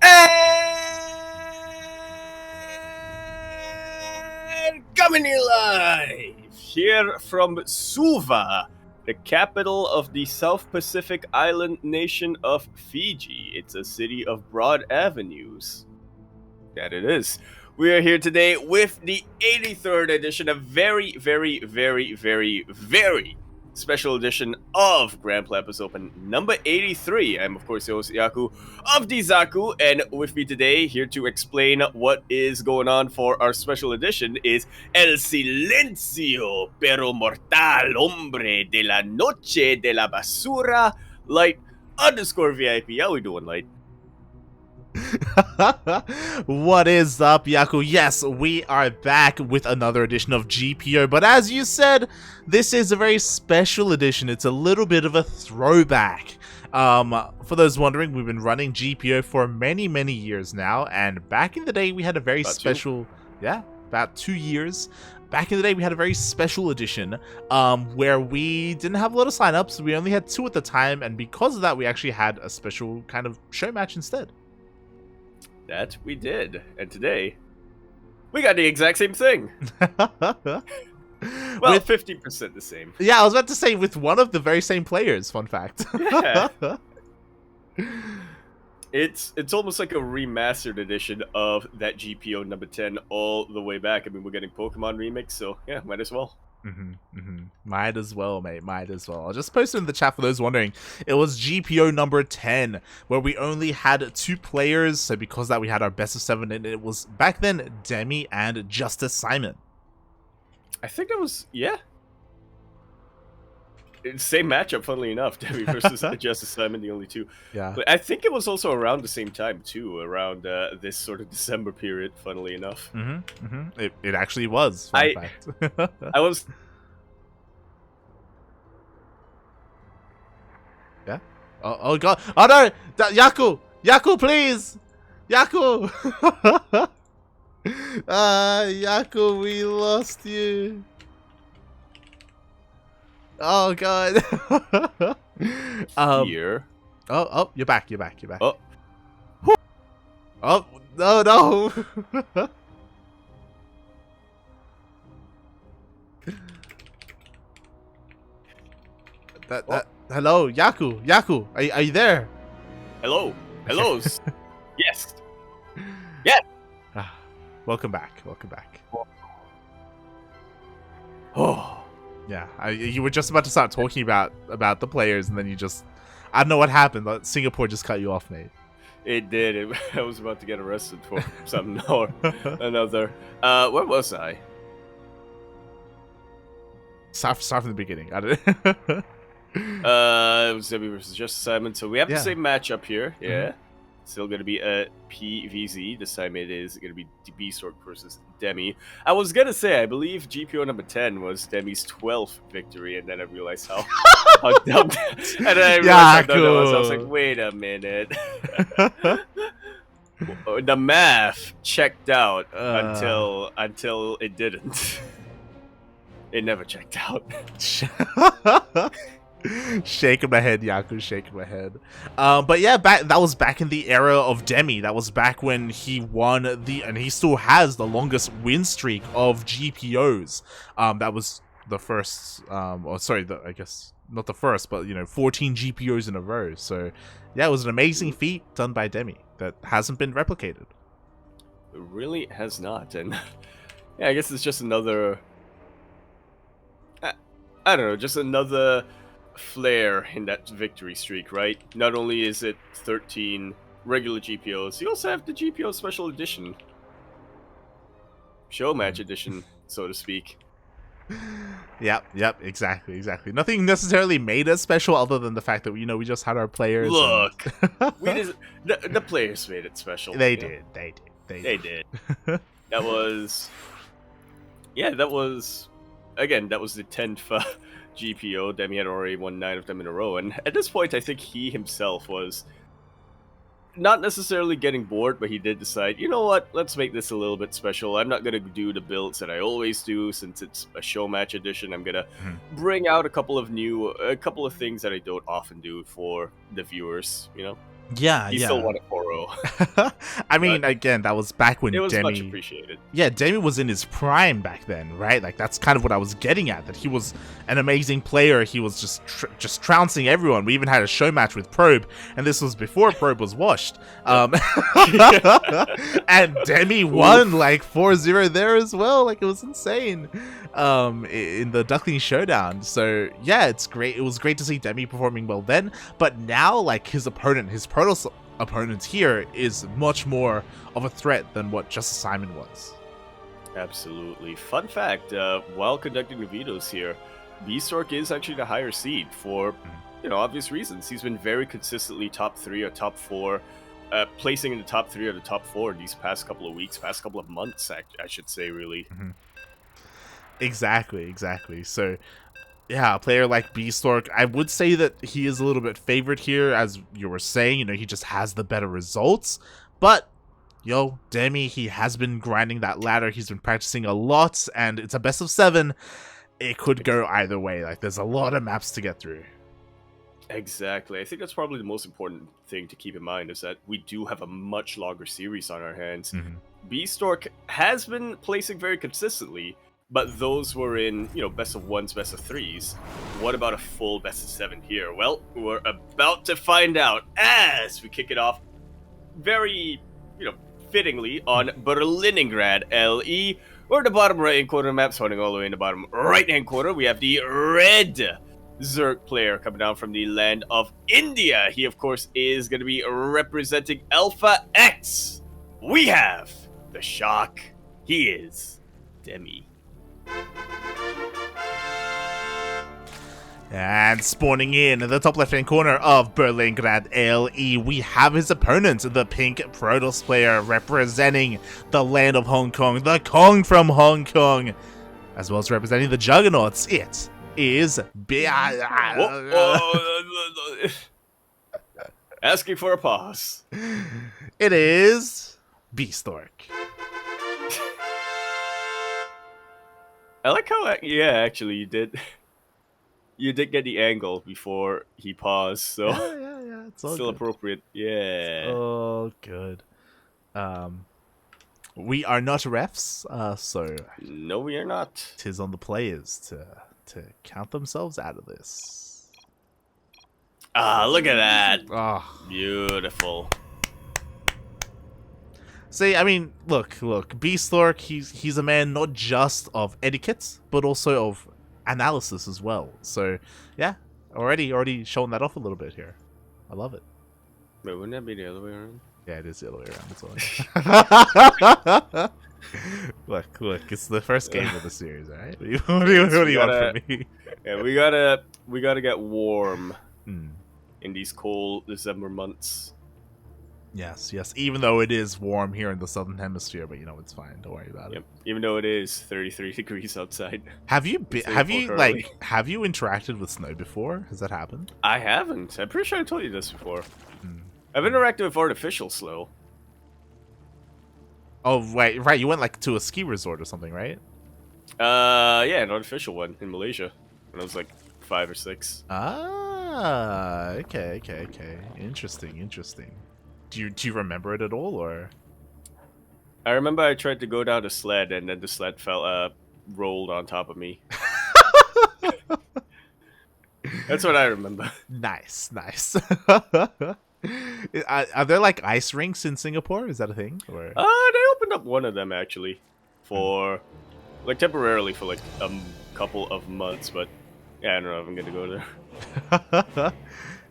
And coming here live here from Suva, the capital of the South Pacific island nation of Fiji. It's a city of broad avenues. That it is. We are here today with the 83rd edition, a very, very, very, very, very special edition of Grand Platypus Open number 83. I'm, of course, your host, Yaku of Zaku, and with me today, here to explain what is going on for our special edition, is El Silencio Pero Mortal Hombre de la Noche de la Basura, Light _ VIP. How we doing, Light? What is up, Yaku? Yes, we are back with another edition of GPO, but as you said, this is a very special edition. It's a little bit of a throwback. For those wondering, we've been running GPO for many years now, and back in the day we had a very special... Yeah, about 2 years. Back in the day, we had a very special edition where we didn't have a lot of signups. We only had 2 at the time, and because of that, we actually had a special kind of show match instead. That we did, and today we got the exact same thing. Well, 50% the same. Yeah, I was about to say with one of the very same players. Fun fact. Yeah. It's almost like a remastered edition of that GPO number 10 all the way back. I mean, we're getting Pokemon remix, so yeah, might as well. Might as well, mate. Might as well. I'll just post it in the chat for those wondering. It was GPO number 10, where we only had 2 players. So because of that, we had our best of 7, and it was back then Demi and Justice Simon. I think that was, yeah. Same matchup, funnily enough. Demi versus Justice Simon, the only 2. Yeah. But I think it was also around the same time, too, around this sort of December period, funnily enough. It actually was, fun fact. I was... Yeah? Oh god. Oh no! Yaku! Yaku, please! Yaku! Yaku, we lost you. Oh god. Here. Oh, you're back. Oh. Oh, no. Hello, Yaku, are you there? Hello. Yes. Welcome back. Oh. Yeah, you were just about to start talking about the players, and then you just... I don't know what happened, but Singapore just cut you off, mate. It did. I was about to get arrested for something or another. Where was I? Start from the beginning. I don't It was Demi versus Justice Simon, so we have the same matchup here. Yeah. Still going to be a PVZ. This time it is going to be Bistork versus Demi. I was going to say, I believe GPO number 10 was Demi's 12th victory, and then I realized how dumb. And then I realized how dumb that was. I was like, wait a minute. The math checked out until it didn't. It never checked out. Shaking my head, Yaku, shaking my head. But yeah, that was back in the era of Demi. That was back when he won and he still has the longest win streak of GPOs. That was the first, I guess not the first, but 14 GPOs in a row. So yeah, it was an amazing feat done by Demi that hasn't been replicated. It really has not, and yeah, I guess it's just another. I don't know, just another flair in that victory streak, right? Not only is it 13 regular GPOs, you also have the GPO special edition. Show match edition, so to speak. Yep, exactly. Nothing necessarily made us special other than the fact that we just had our players. Look, the players made it special. They did. That was... Yeah, that was... Again, that was the 10th GPO. Demi had already won 9 of them in a row, and at this point I think he himself was not necessarily getting bored, but he did decide, you know what, let's make this a little bit special. I'm not gonna do the builds that I always do since it's a show match edition. I'm gonna bring out a couple of things that I don't often do for the viewers, Yeah, he still won it 4 tomorrow. I mean, again, that was back when It was much Demi... appreciated. Yeah, Demi was in his prime back then, right? Like, that's kind of what I was getting at, that he was an amazing player. He was just trouncing everyone. We even had a show match with Probe, and this was before Probe was washed. And Demi won, like, 4-0 there as well. Like, it was insane in the Ducklings showdown. So, yeah, it's great. It was great to see Demi performing well then, but now, like, his opponent, his Protoss opponent here is much more of a threat than what Justice Simon was. Absolutely. Fun fact, while conducting the vetoes here, Bistork is actually the higher seed for, obvious reasons. He's been very consistently top 3 or top 4, placing in the top 3 or the top 4 these past couple of weeks, past couple of months, I should say, really. Exactly. So, yeah, a player like Bistork, I would say that he is a little bit favored here, as you were saying. He just has the better results. But, Demi, he has been grinding that ladder. He's been practicing a lot, and it's a best of 7. It could go either way. Like, there's a lot of maps to get through. Exactly. I think that's probably the most important thing to keep in mind, is that we do have a much longer series on our hands. Bistork has been placing very consistently, but those were in, best of 1s, best of 3s. What about a full best of 7 here? Well, we're about to find out as we kick it off very, fittingly on Berlingrad LE. We're in the bottom right-hand corner of the map, starting all the way in the bottom right-hand corner. We have the red Zerg player coming down from the land of India. He, of course, is going to be representing Alpha X. We have the Shock. He is Demi. And spawning in the top left-hand corner of Berlingrad LE, we have his opponent, the pink Protoss player representing the land of Hong Kong, the Kong from Hong Kong, as well as representing the Juggernauts. It is asking for a pause. It is Bistork. I like how, actually you did. You did get the angle before he paused, so yeah, it's all still good. Appropriate. Yeah. Oh, good. We are not refs, so no, we are not. 'Tis on the players to count themselves out of this. Ah, look at that. Oh. Beautiful. See, I mean, look, Bistork, he's a man not just of etiquette, but also of analysis as well. So, yeah, already showing that off a little bit here. I love it. Wait, wouldn't that be the other way around? Yeah, it is the other way around. That's all. Look, it's the first game of the series, alright? What do you want from me? Yeah, we gotta get warm in these cold December months. Yes. Even though it is warm here in the southern hemisphere, but it's fine. Don't worry about it. Even though it is 33 degrees outside. Have you interacted with snow before? Has that happened? I haven't. I'm pretty sure I told you this before. I've interacted with artificial snow. Oh, right. You went to a ski resort or something, right? Yeah, an artificial one in Malaysia when I was 5 or 6. Ah, okay. Interesting. Do you remember it at all, or? I remember I tried to go down a sled, and then the sled rolled on top of me. That's what I remember. Nice. Are there ice rinks in Singapore? Is that a thing? Or? They opened up one of them actually, for temporarily for a couple of months, but yeah, I don't know if I'm gonna go there.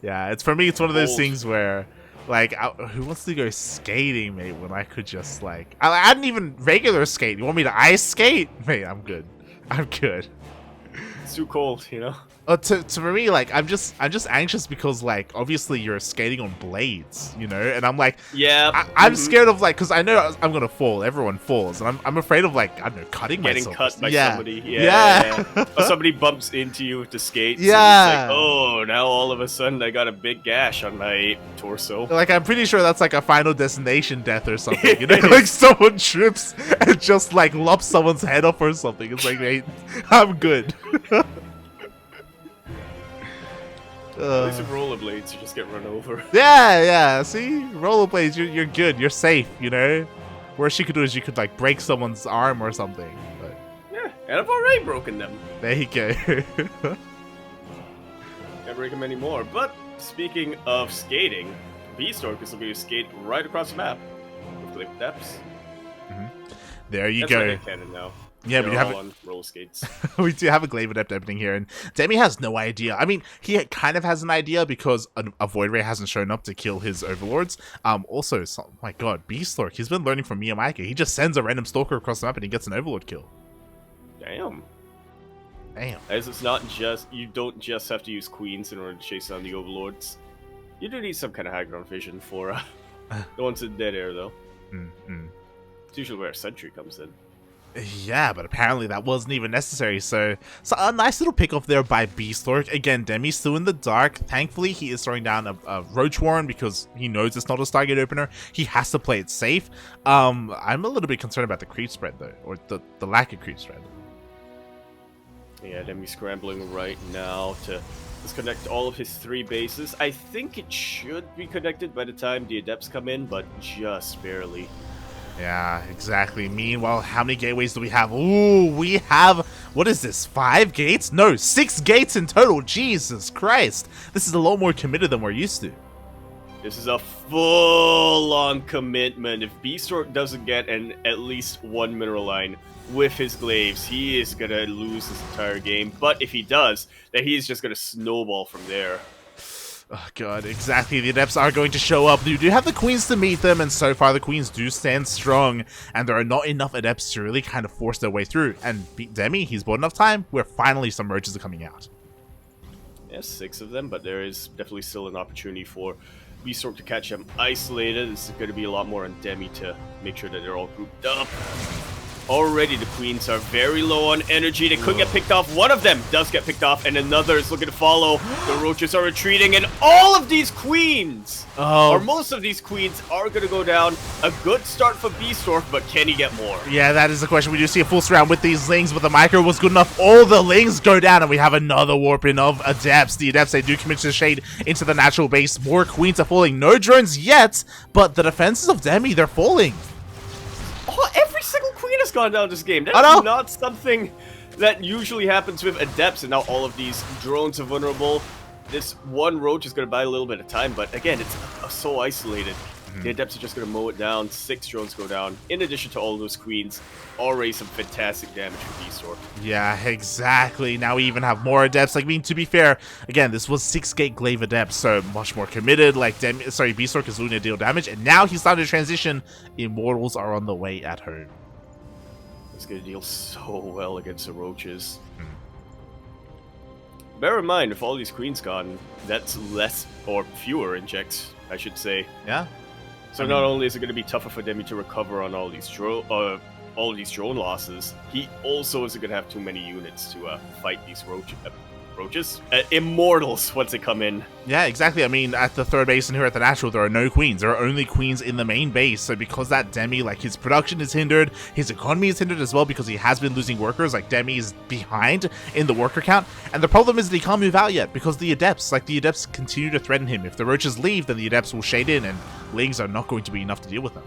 Yeah, it's one of those things where. Who wants to go skating, mate, when I could just, I didn't even regular skate. You want me to ice skate? Mate, I'm good. It's too cold, For me, I'm just anxious because, obviously you're skating on blades, and I'm yeah, I'm scared of, because I know I'm gonna fall. Everyone falls, and I'm afraid of, I don't know, cutting getting myself. cut by somebody. Yeah. Or somebody bumps into you with the skates. Yeah. And it's oh, now all of a sudden I got a big gash on my torso. I'm pretty sure that's a Final Destination death or something. Someone trips and just lops someone's head off or something. It's mate, I'm good. At least with rollerblades, you just get run over. Yeah. See, rollerblades, you're good. You're safe. You know. Worst you could do is you could like break someone's arm or something. But Yeah, and I've already broken them. there you go. Can't break them anymore. But speaking of skating, Bistork is looking to skate right across the map with Glaive Depths. There you That's go. like a cannon now. Yeah, They're we have all on roller skates. we do have a Glaive Adept opening here, and Demi has no idea. I mean, he kind of has an idea because a Void Ray hasn't shown up to kill his overlords. Also, my god, Bistork, he's been learning from Miyamaka. He just sends a random stalker across the map and he gets an overlord kill. Damn. Damn. As it's not just, you don't just have to use queens in order to chase down the overlords. You do need some kind of high ground vision for the ones in dead air, though. It's usually where a sentry comes in. Yeah, but apparently that wasn't even necessary, so a nice little pick off there by Bistork. Again, Demi's still in the dark. Thankfully, he is throwing down a Roach Warren because he knows it's not a Stargate opener. He has to play it safe. I'm a little bit concerned about the creep spread, though, or the lack of creep spread. Yeah, Demi's scrambling right now to disconnect all of his 3 bases. I think it should be connected by the time the Adepts come in, but just barely. Yeah, exactly. Meanwhile, how many gateways do we have? Ooh, we have, what is this, 5 gates? No, 6 gates in total. Jesus Christ. This is a lot more committed than we're used to. This is a full-on commitment. If Bistork doesn't get at least 1 mineral line with his glaives, he is going to lose this entire game. But if he does, then he is just going to snowball from there. Oh god, exactly. The Adepts are going to show up. You do have the Queens to meet them, and so far the Queens do stand strong, and there are not enough Adepts to really kind of force their way through. And Demi, he's bought enough time where finally some roaches are coming out. Yeah, 6 of them, but there is definitely still an opportunity for Bistork to catch them isolated. This is going to be a lot more on Demi to make sure that they're all grouped up. Already the Queens are very low on energy. They could get picked off. One of them does get picked off, and another is looking to follow. The Roaches are retreating, and all of these Queens, or most of these Queens, are going to go down. A good start for Bistork, but can he get more? Yeah, that is the question. We do see a full surround with these Lings, but the micro was good enough. All the Lings go down, and we have another warping of Adepts. The Adepts, they do commit to the shade into the natural base. More Queens are falling. No drones yet, but the defenses of Demi, they're falling. Oh, every single Queen has gone down this game. That's not something that usually happens with Adepts, and now all of these drones are vulnerable. This one Roach is going to buy a little bit of time, but again, it's so isolated. The Adepts are just going to mow it down. 6 drones go down. In addition to all those Queens, already some fantastic damage for Bistork. Yeah, exactly. Now we even have more Adepts. Like, I mean, to be fair, again, this was 6-gate Glaive Adepts, so much more committed. Like, Bistork is looking to deal damage, and now he's starting to transition. Immortals are on the way at home. It's going to deal so well against the Roaches. Bear in mind, if all these Queens gone, that's less, or fewer injects, I should say. Yeah. So not only is it going to be tougher for Demi to recover on all these drone losses, he also isn't going to have too many units to fight these Roaches? Immortals once they come in. Yeah, exactly. I mean, at the 3rd base and here at the Natural, there are no Queens. There are only Queens in the main base. So because that Demi, like, his production is hindered, his economy is hindered as well because he has been losing workers. Like, Demi is behind in the worker count. And the problem is that he can't move out yet because the Adepts continue to threaten him. If the Roaches leave, then the Adepts will shade in, and Lings are not going to be enough to deal with them.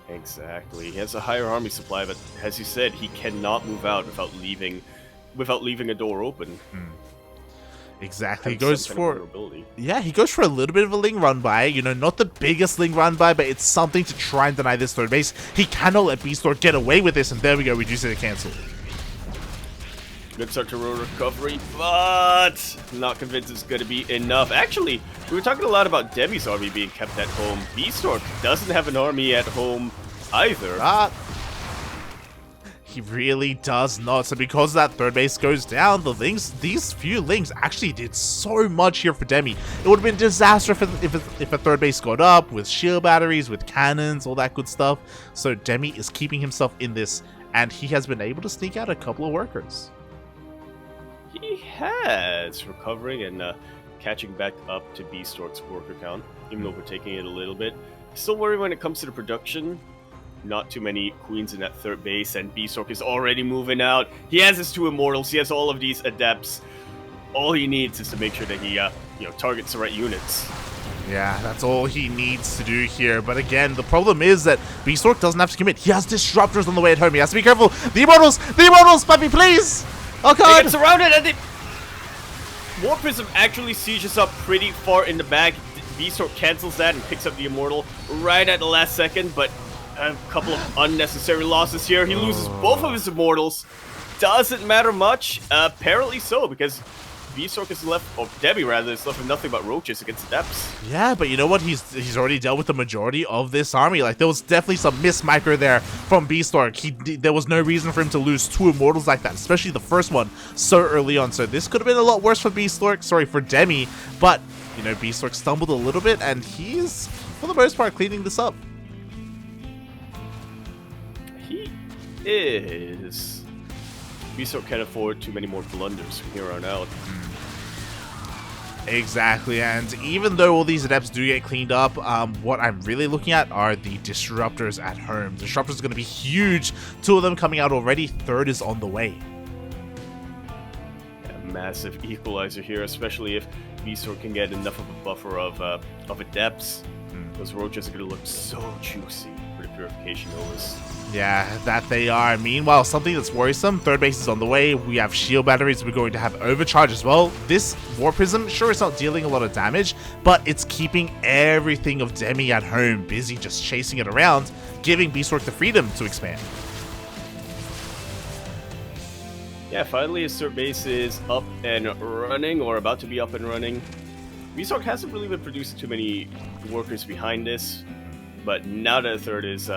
Exactly. He has a higher army supply, but as you said, he cannot move out without leaving a door open. Exactly. He goes for a little bit of a Ling run by, you know, not the biggest Ling run by, but it's something to try and deny this 3rd base. He cannot let Bistork get away with this, and there we go, reduce it to cancel. Good start to road recovery, but not convinced it's going to be enough. Actually, we were talking a lot about Demi's army being kept at home. Bistork doesn't have an army at home either. He really does not. So because that 3rd base goes down, the Lings, these few Lings actually did so much here for Demi. It would have been a disaster if a 3rd base got up with shield batteries, with cannons, all that good stuff. So Demi is keeping himself in this, and he has been able to sneak out a couple of workers. He has, recovering and catching back up to Bistork's worker count, even though we're taking it a little bit. Still worried when it comes to the production. Not too many Queens in that 3rd base, and Bistork is already moving out. He has his 2 Immortals, he has all of these Adepts. all he needs is to make sure that he, targets the right units. Yeah, that's all he needs to do here. But again, the problem is that Bistork doesn't have to commit. He has disruptors on the way at home. He has to be careful. The Immortals, puppy, please! Oh god! They get surrounded and War Prism actually sieges up pretty far in the back. Bistork cancels that and picks up the Immortal right at the last second, but a couple of unnecessary losses here. He loses both of his Immortals. Doesn't matter much. Apparently so, because Bistork is left, or Demi rather, is left with nothing but roaches against the depths. Yeah, but you know what? He's already dealt with the majority of this army. Like, there was definitely some miss micro there from Bistork. There was no reason for him to lose 2 Immortals like that, especially the first one so early on. So this could have been a lot worse for Bistork, sorry, for Demi. But, you know, Bistork stumbled a little bit, and he's, for the most part, cleaning this up. He is. Bistork can't afford too many more blunders from here on out. Exactly, and even though all these adepts do get cleaned up, what I'm really looking at are the disruptors at home. Disruptors are going to be huge. 2 of them coming out already. 3rd is on the way. A massive equalizer here, especially if Bistork can get enough of a buffer of adepts. Those roaches are going to look so juicy for the Purification Novas. Yeah, that they are. Meanwhile, something that's worrisome, 3rd base is on the way. We have shield batteries. We're going to have overcharge as well. This War Prism, sure, it's not dealing a lot of damage, but it's keeping everything of Demi at home busy, just chasing it around, giving Bistork the freedom to expand. Yeah, finally his third base is up and running, or about to be up and running. Bistork hasn't really been producing too many workers behind this, but now that the third is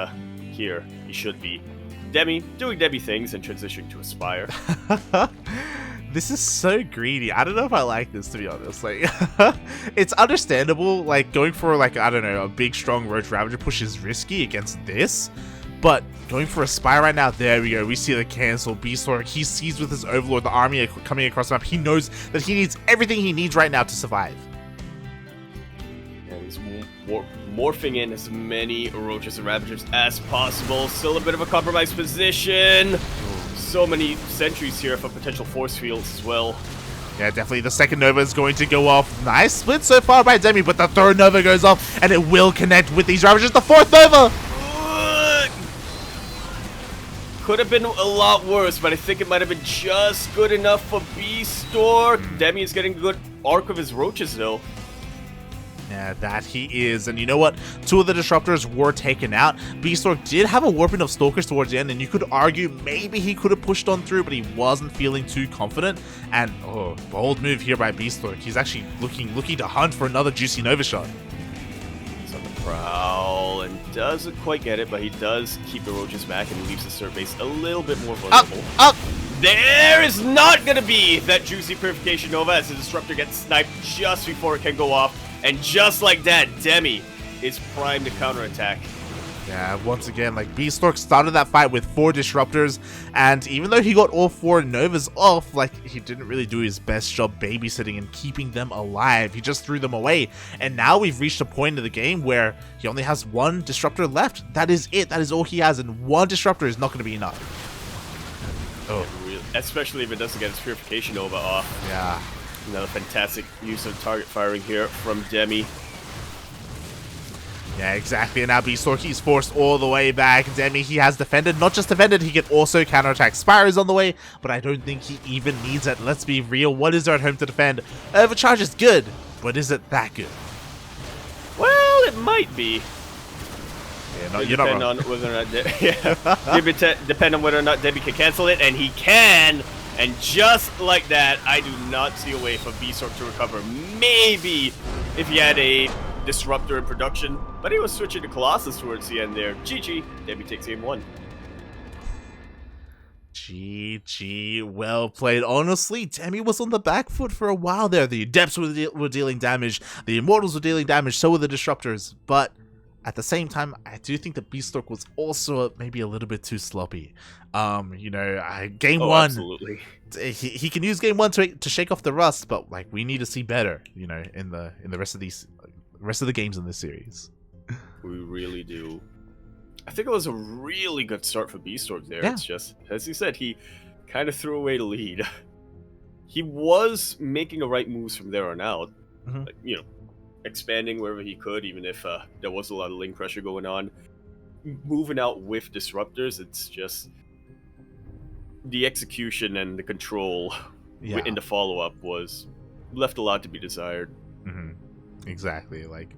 here, he should be. Demi doing Demi things and transitioning to Aspire. This is so greedy. I don't know if I like this, to be honest. Like, it's understandable, like, going for, like, I don't know, a big, strong Roach Ravager push is risky against this, but going for Aspire right now, there we go. We see the cancel. Bistork, he sees with his Overlord, the army coming across the map. He knows that he needs everything he needs right now to survive. And he's morphing in as many Roaches and Ravagers as possible. Still a bit of a compromised position. So many sentries here for potential force fields as well. Yeah, definitely the 2nd Nova is going to go off. Nice split so far by Demi, but the 3rd Nova goes off, and it will connect with these Ravagers. The 4th Nova! Could have been a lot worse, but I think it might have been just good enough for Bistork. Demi is getting a good arc of his Roaches, though. Yeah, that he is. And you know what? 2 of the disruptors were taken out. Bistork did have a warping of Stalkers towards the end, and you could argue maybe he could have pushed on through, but he wasn't feeling too confident. And, oh, bold move here by Bistork. He's actually looking to hunt for another juicy Nova shot. He's on the prowl and doesn't quite get it, but he does keep the Roaches back and leaves the third base a little bit more vulnerable. Up! There is not going to be that juicy Purification Nova as the Disruptor gets sniped just before it can go off. And just like that, Demi is primed to counterattack. Yeah, once again, like, Bistork started that fight with 4 disruptors, and even though he got all 4 Novas off, like, he didn't really do his best job babysitting and keeping them alive. He just threw them away, and now we've reached a point in the game where he only has 1 disruptor left. That is it. That is all he has, and 1 disruptor is not going to be enough. Oh, especially if it doesn't get its Purification Nova off. Yeah. Another fantastic use of target firing here from Demi. Yeah, exactly. And now Bistork, he's forced all the way back. Demi, he has defended. Not just defended, he can also counterattack. Spire is on the way, but I don't think he even needs it. Let's be real. What is there at home to defend? Overcharge is good, but is it that good? Well, it might be. Yeah, you're not wrong. On whether or not depend on whether or not Demi can cancel it, and he can. And just like that, I do not see a way for Bistork to recover. Maybe if he had a disruptor in production, but he was switching to Colossus towards the end there. GG, Demi takes game 1. GG, well played. Honestly, Demi was on the back foot for a while there. The Adepts were dealing damage, the Immortals were dealing damage, so were the Disruptors, but at the same time, I do think that Bistork was also maybe a little bit too sloppy. You know, game 1, absolutely. He can use game 1 to shake off the rust, but like, we need to see better, you know, in the rest of the games in this series. We really do. I think it was a really good start for Bistork there. Yeah. It's just, as you said, he kind of threw away the lead. he was making the right moves from there on out. Mhm. Like, you know, expanding wherever he could, even if there was a lot of lane pressure going on. Moving out with disruptors, it's just the execution and the control in the follow-up was left a lot to be desired. Exactly. Like,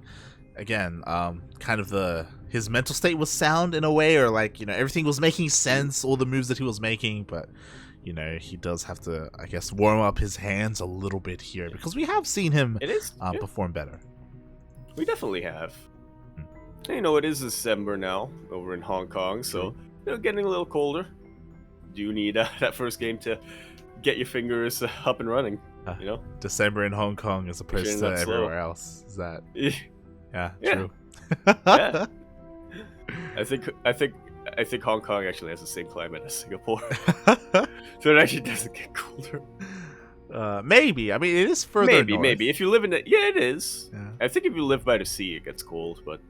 again, kind of his mental state was sound in a way, or like, you know, everything was making sense, all the moves that he was making, but you know, he does have to, I guess, warm up his hands a little bit here, because we have seen him perform better. We definitely have. You know, it is December now over in Hong Kong, so you know, getting a little colder. Do need that first game to get your fingers up and running. You know, December in Hong Kong as opposed to everywhere else. Is that? Yeah, true. Yeah. I think Hong Kong actually has the same climate as Singapore, so it actually doesn't get colder. Maybe. I mean, it is further north. Maybe if you live in it, yeah, it is. Yeah. I think if you live by the sea, it gets cold, but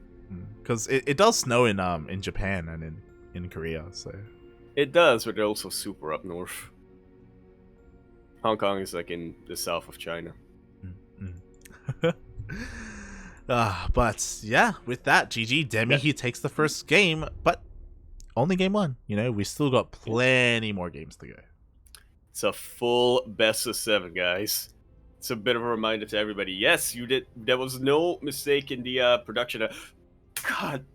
because it does snow in Japan and in Korea, so it does, but they're also super up north. Hong Kong is like in the south of China. But yeah, with that, GG Demi, he takes the first game, but only game 1. You know, we still got plenty more games to go. It's a full best of 7, guys. It's a bit of a reminder to everybody. Yes, you did. There was no mistake in the production. God,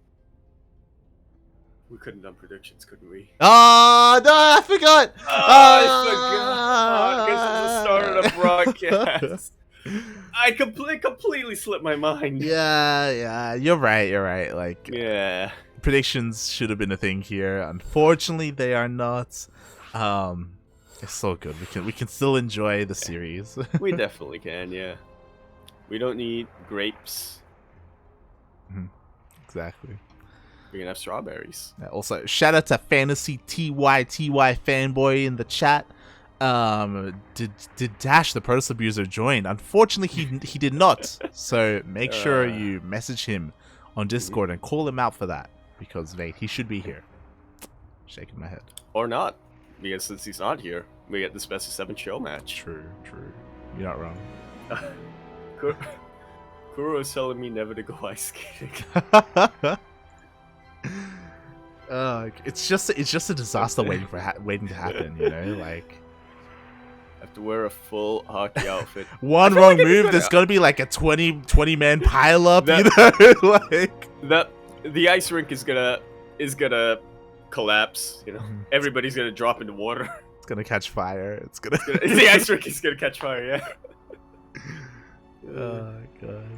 we couldn't have done predictions, couldn't we? Oh no, I forgot. I forgot. Because it's the start of the broadcast. I completely slipped my mind. Yeah, you're right. Like, yeah, predictions should have been a thing here. Unfortunately, they are not. It's so good. We can still enjoy the series. We definitely can. Yeah, we don't need grapes. Exactly. We can have strawberries. Also, shout out to Fantasy TY fanboy in the chat. Did Dash the Protoss Abuser join? Unfortunately, he did not. So make sure you message him on Discord and call him out for that, because wait, he should be here. Shaking my head. Or not, because since he's not here, we get this best of 7 show match. True. You're not wrong. Kuro is telling me never to go ice skating. It's just a disaster waiting to happen. You know, like. Have to wear a full hockey outfit. One wrong move, there's gonna be like a 20 man pile up. You know, like the ice rink is gonna collapse. You know, everybody's gonna drop into water. It's gonna catch fire. The ice rink is gonna catch fire. Yeah. Oh god.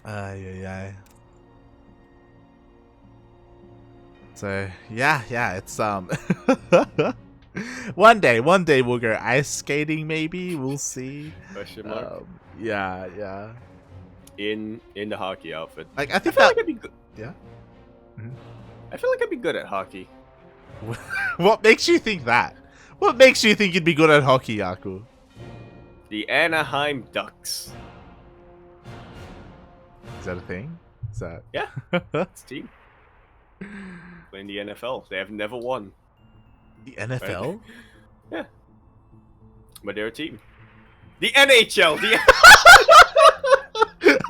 Ay. So yeah, it's one day we'll go ice skating. Maybe we'll see. Question mark. Yeah. In the hockey outfit. Like I feel like I'd be good. Yeah. I feel like I'd be good at hockey. What makes you think that? What makes you think you'd be good at hockey, Yaku? The Anaheim Ducks. Is that a thing? Is that? Yeah. It's a team. Playing the NFL. They have never won. The NFL? Right? Yeah. But they're a team. The NHL!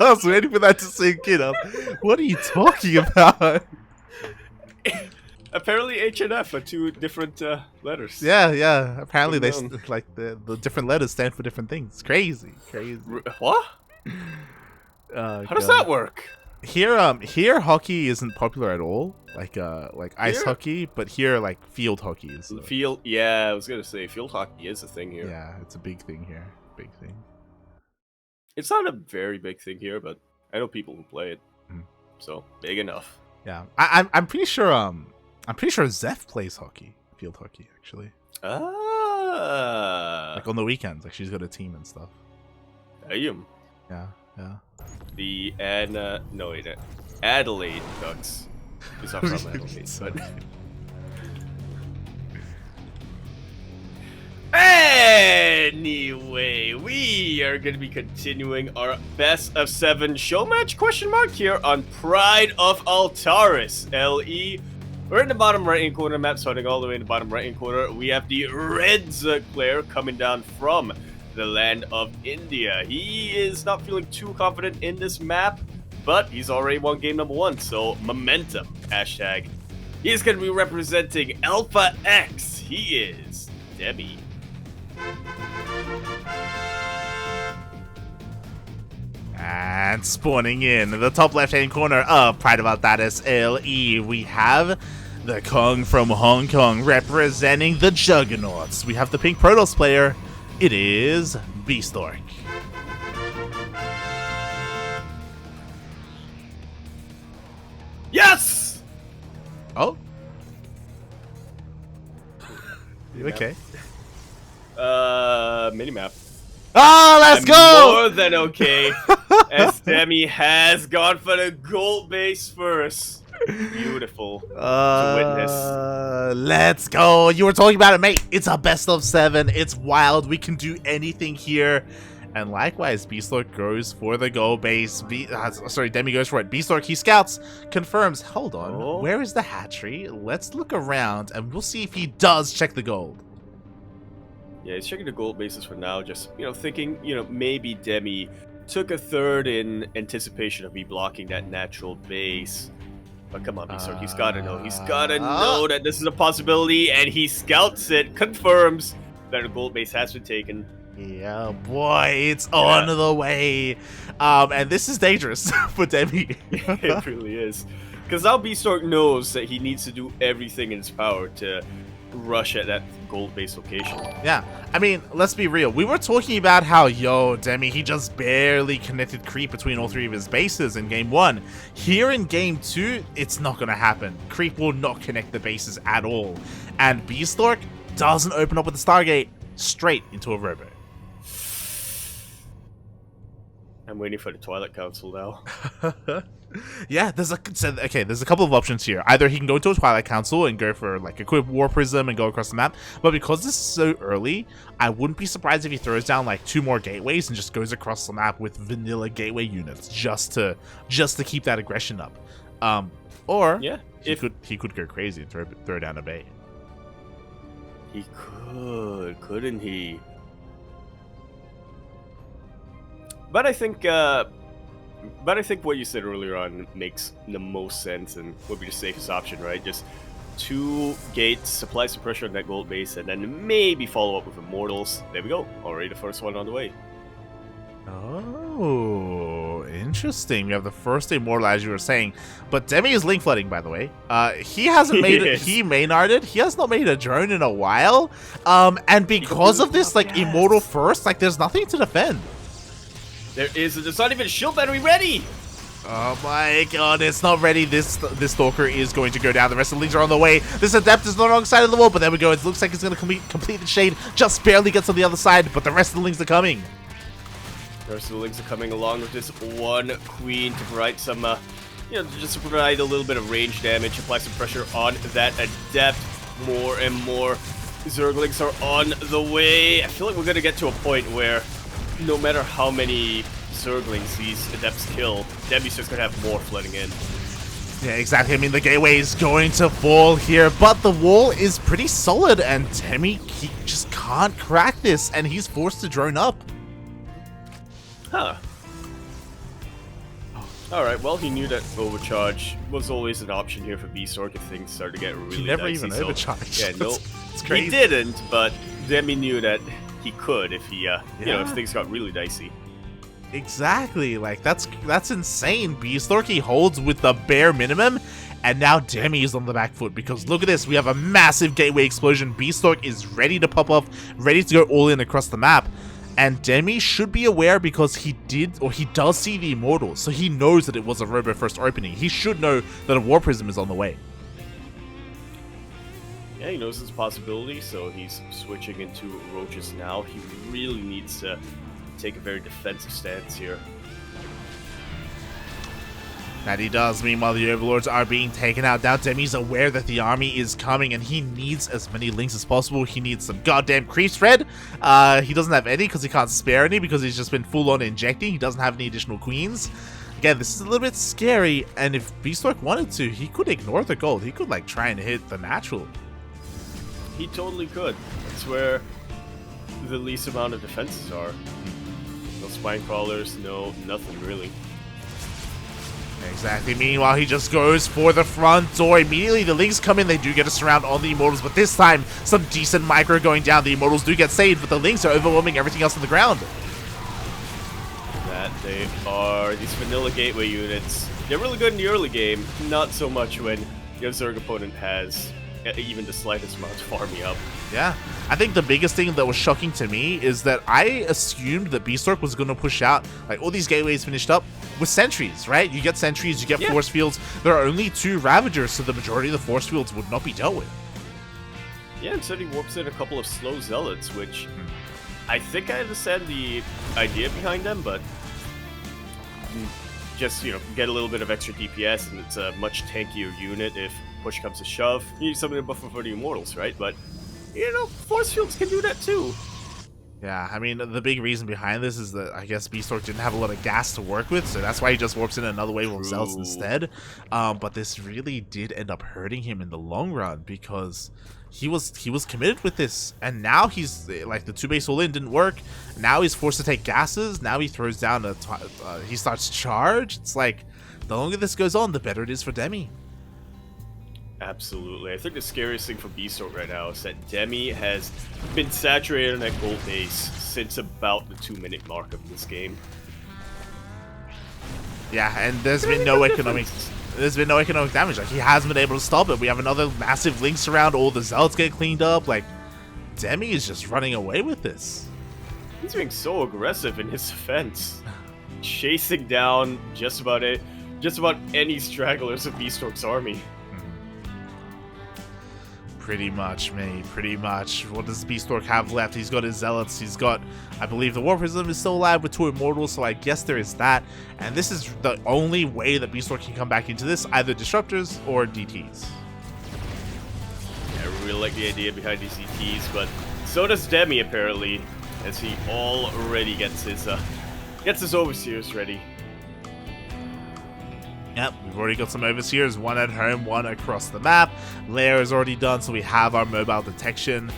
I was waiting for that to sink in. What are you talking about? Apparently H and F are 2 different letters. Yeah. Apparently they like the different letters stand for different things. Crazy. What? How does that work? Here hockey isn't popular at all. Like ice hockey, but here like field hockey is. Field, yeah, I was gonna say field hockey is a thing here. Yeah, it's a big thing here. Big thing. It's not a very big thing here, but I know people who play it. So big enough. Yeah, I'm pretty sure Zeph plays hockey, field hockey actually. Like on the weekends, like she's got a team and stuff. Damn. Yeah. The Adelaide Ducks. It's not from Adelaide, but... Anyway, we are going to be continuing our best of 7 show match ? Here on Pride of Altaris, LE We're in the bottom right-hand corner map, starting all the way in the bottom right-hand corner. We have the red Zerg player coming down from the land of India. He is not feeling too confident in this map, but he's already won game number 1, so momentum, hashtag. He's going to be representing Alpha X. He is Demi. And spawning in the top left-hand corner of Pride of Altatis LE, we have the Kong from Hong Kong representing the Juggernauts. We have the pink Protoss player. It is Bistork. Yes! Oh. You okay? Minimap. Oh, let's go! More than okay. As Demi has gone for the gold base first. Beautiful to witness. Let's go. You were talking about it, mate. It's a best of 7. It's wild. We can do anything here. And likewise, Bistork goes for the gold base. Demi goes for it. Bistork, he scouts, confirms. Hold on. Oh. Where is the hatchery? Let's look around and we'll see if he does check the gold. Yeah, he's checking the gold bases for now. Just, thinking, maybe Demi took a third in anticipation of me blocking that natural base. But come on, Bistork, he's gotta know. He's gotta know that this is a possibility, and he scouts it, confirms that a gold base has been taken. Yeah, boy, it's on the way. And this is dangerous for Demi. It really is. Because now Bistork knows that he needs to do everything in his power to rush at that gold base location. Yeah, I mean, let's be real. We were talking about how, Demi, he just barely connected creep between all 3 of his bases in game 1. Here in game 2, it's not going to happen. Creep will not connect the bases at all. And Bistork doesn't open up with the Stargate straight into a robo. I'm waiting for the Twilight Council now. Yeah, there's a couple of options here. Either he can go to a Twilight Council and go for like equip War Prism and go across the map, but because this is so early, I wouldn't be surprised if he throws down like 2 more gateways and just goes across the map with vanilla gateway units just to keep that aggression up. Or yeah, he could go crazy and throw down a bait. He couldn't he? But I think what you said earlier on makes the most sense and would be the safest option, right? Just 2 gates, apply some pressure on that gold base, and then maybe follow up with Immortals. There we go. Already the first one on the way. Oh, interesting. We have the first Immortal, as you were saying. But Demi is link flooding, by the way. He hasn't made it. He Maynarded. He has not made a drone in a while. And because of this, like, Immortal first, like, there's nothing to defend. There's not even a shield battery ready! Oh my god, it's not ready. This Stalker is going to go down. The rest of the links are on the way. This Adept is on the wrong side of the wall, but there we go. It looks like it's going to complete the shade. Just barely gets on the other side, but the rest of the links are coming. The rest of the links are coming along with this one Queen to provide some, just to provide a little bit of range damage, apply some pressure on that Adept. More and more Zerglings are on the way. I feel like we're going to get to a point where no matter how many Zerglings these Adepts kill, Demi's just gonna have more flooding in. Yeah, exactly. I mean, the gateway is going to fall here, but the wall is pretty solid, and Demi, he just can't crack this, and he's forced to drone up. Huh. Alright, well, he knew that overcharge was always an option here for Bistork if things started to get really He never dicey, even overcharged. Yeah, no, it's crazy. He didn't, but Demi knew that he could if he, if things got really dicey. Exactly, like that's insane. Bistork, he holds with the bare minimum, and now Demi is on the back foot because look at this. We have a massive gateway explosion. Bistork is ready to pop off, ready to go all in across the map. And Demi should be aware because he does see the Immortal, so he knows that it was a robo first opening. He should know that a War Prism is on the way. Yeah, he knows it's a possibility, so he's switching into Roaches now. He really needs to take a very defensive stance here. That he does. Meanwhile, the Overlords are being taken out. Now Demi's aware that the army is coming, and he needs as many links as possible. He needs some goddamn creep thread. He doesn't have any because he can't spare any because he's just been full-on injecting. He doesn't have any additional queens. Again, this is a little bit scary, and if Bistork wanted to, he could ignore the gold. He could like try and hit the natural. He totally could. That's where the least amount of defenses are. No spine crawlers, no nothing really. Exactly. Meanwhile, he just goes for the front door. Immediately, the Lings come in. They do get a surround on the Immortals, but this time, some decent micro going down. The Immortals do get saved, but the Lings are overwhelming everything else on the ground. That they are these vanilla gateway units. They're really good in the early game, not so much when your Zerg opponent has even the slightest amount of farming up. Yeah, I think the biggest thing that was shocking to me is that I assumed that Bistork was going to push out like all these gateways finished up with sentries, right? You get sentries, you get force fields. There are only 2 Ravagers, so the majority of the force fields would not be dealt with. Yeah, instead he warps in a couple of slow zealots, which I think I understand the idea behind them, but just, you know, get a little bit of extra DPS and it's a much tankier unit if push comes to shove. You need something to buffer for the Immortals, right? But, you know, force fields can do that too. Yeah, I mean, the big reason behind this is that I guess Bistork didn't have a lot of gas to work with, so that's why he just warps in another wave of Zealots instead. But this really did end up hurting him in the long run because he was committed with this, and now he's like the 2-base all-in didn't work. Now he's forced to take gases. Now he throws down he starts charge. It's like the longer this goes on, the better it is for Demi. Absolutely. I think the scariest thing for Bistork right now is that Demi has been saturated on that gold base since about the 2-minute mark of this game. Yeah, and there's been no economic damage. Like, he hasn't been able to stop it. We have another massive Lynx around. All the Zealots get cleaned up. Like, Demi is just running away with this. He's being so aggressive in his defense, chasing down just about any stragglers of Bistork's army. Pretty much, mate. Pretty much. What does Bistork have left? He's got his Zealots. He's got, I believe, the War Prism is still alive with 2 Immortals, so I guess there is that. And this is the only way that Bistork can come back into this, either Disruptors or DTs. Yeah, I really like the idea behind these DTs, but so does Demi, apparently, as he already gets his Overseers ready. Yep, we've already got some Overseers, 1 at home, 1 across the map. Lair is already done, so we have our mobile detection.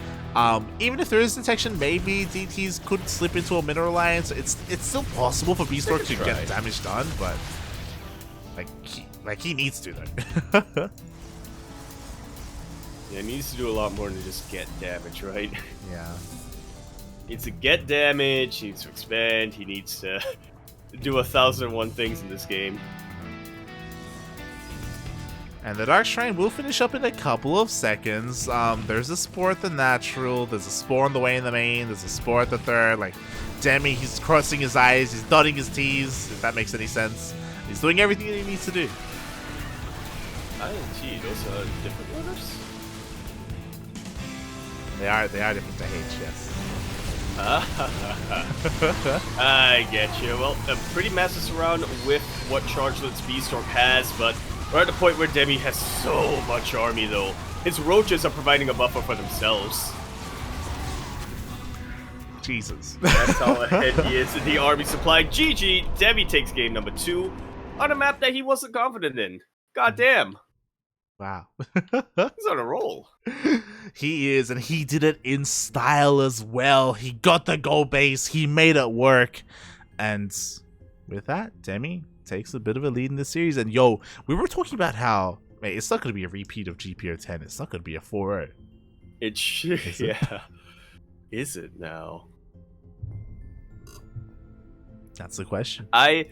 Even if there is detection, maybe DTs could slip into a Mineral Alliance. It's still possible for Bistork to get damage done, but he needs to though. Yeah, he needs to do a lot more than just get damage, right? Yeah. He needs to get damage, he needs to expand, he needs to do 1,001 things in this game. And the Dark Shrine will finish up in a couple of seconds. There's a Spore at the natural, there's a Spore on the way in the main, there's a Spore at the third. Like, Demi, he's crossing his eyes, he's dotting his T's, if that makes any sense. He's doing everything that he needs to do. Gee, those are different orders? They are different to H, yes. I get you. Well, a pretty massive surround with what chargelets Bistork has, but we're at the point where Demi has so much army, though. His roaches are providing a buffer for themselves. Jesus. That's how ahead he is in the army supply. GG, Demi takes game number 2 on a map that he wasn't confident in. Goddamn. Wow. He's on a roll. He is, and he did it in style as well. He got the goal base, he made it work. And with that, Demi takes a bit of a lead in the series. And yo, we were talking about how, mate, it's not going to be a repeat of GPO 10. It's not going to be a 4-0. It should, yeah. Is it now? That's the question. I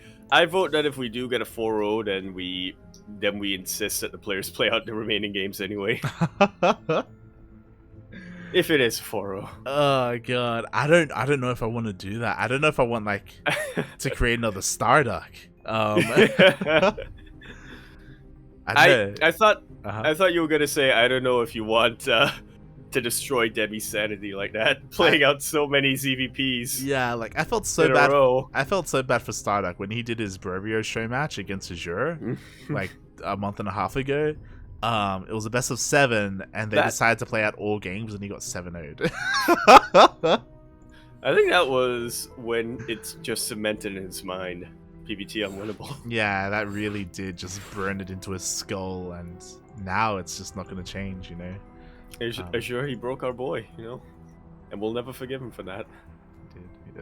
vote that if we do get a 4-0, then we insist that the players play out the remaining games anyway. If it is a 4-0. Oh god, I don't know if I want to do that. I don't know if I want like to create another Starduck. I thought you were gonna say I don't know if you want to destroy Demi's sanity like that, playing out so many ZvPs. Yeah, like I felt so bad. I felt so bad for Starduck when he did his Brovio show match against Azure, like a month and a half ago. It was a best of 7, and they decided to play out all games, and he got 7-0'd. I think that was when it's just cemented in his mind. PvT unwinnable. Yeah, that really did just burn it into his skull, and now it's just not going to change, you know? Sure, he broke our boy, you know? And we'll never forgive him for that.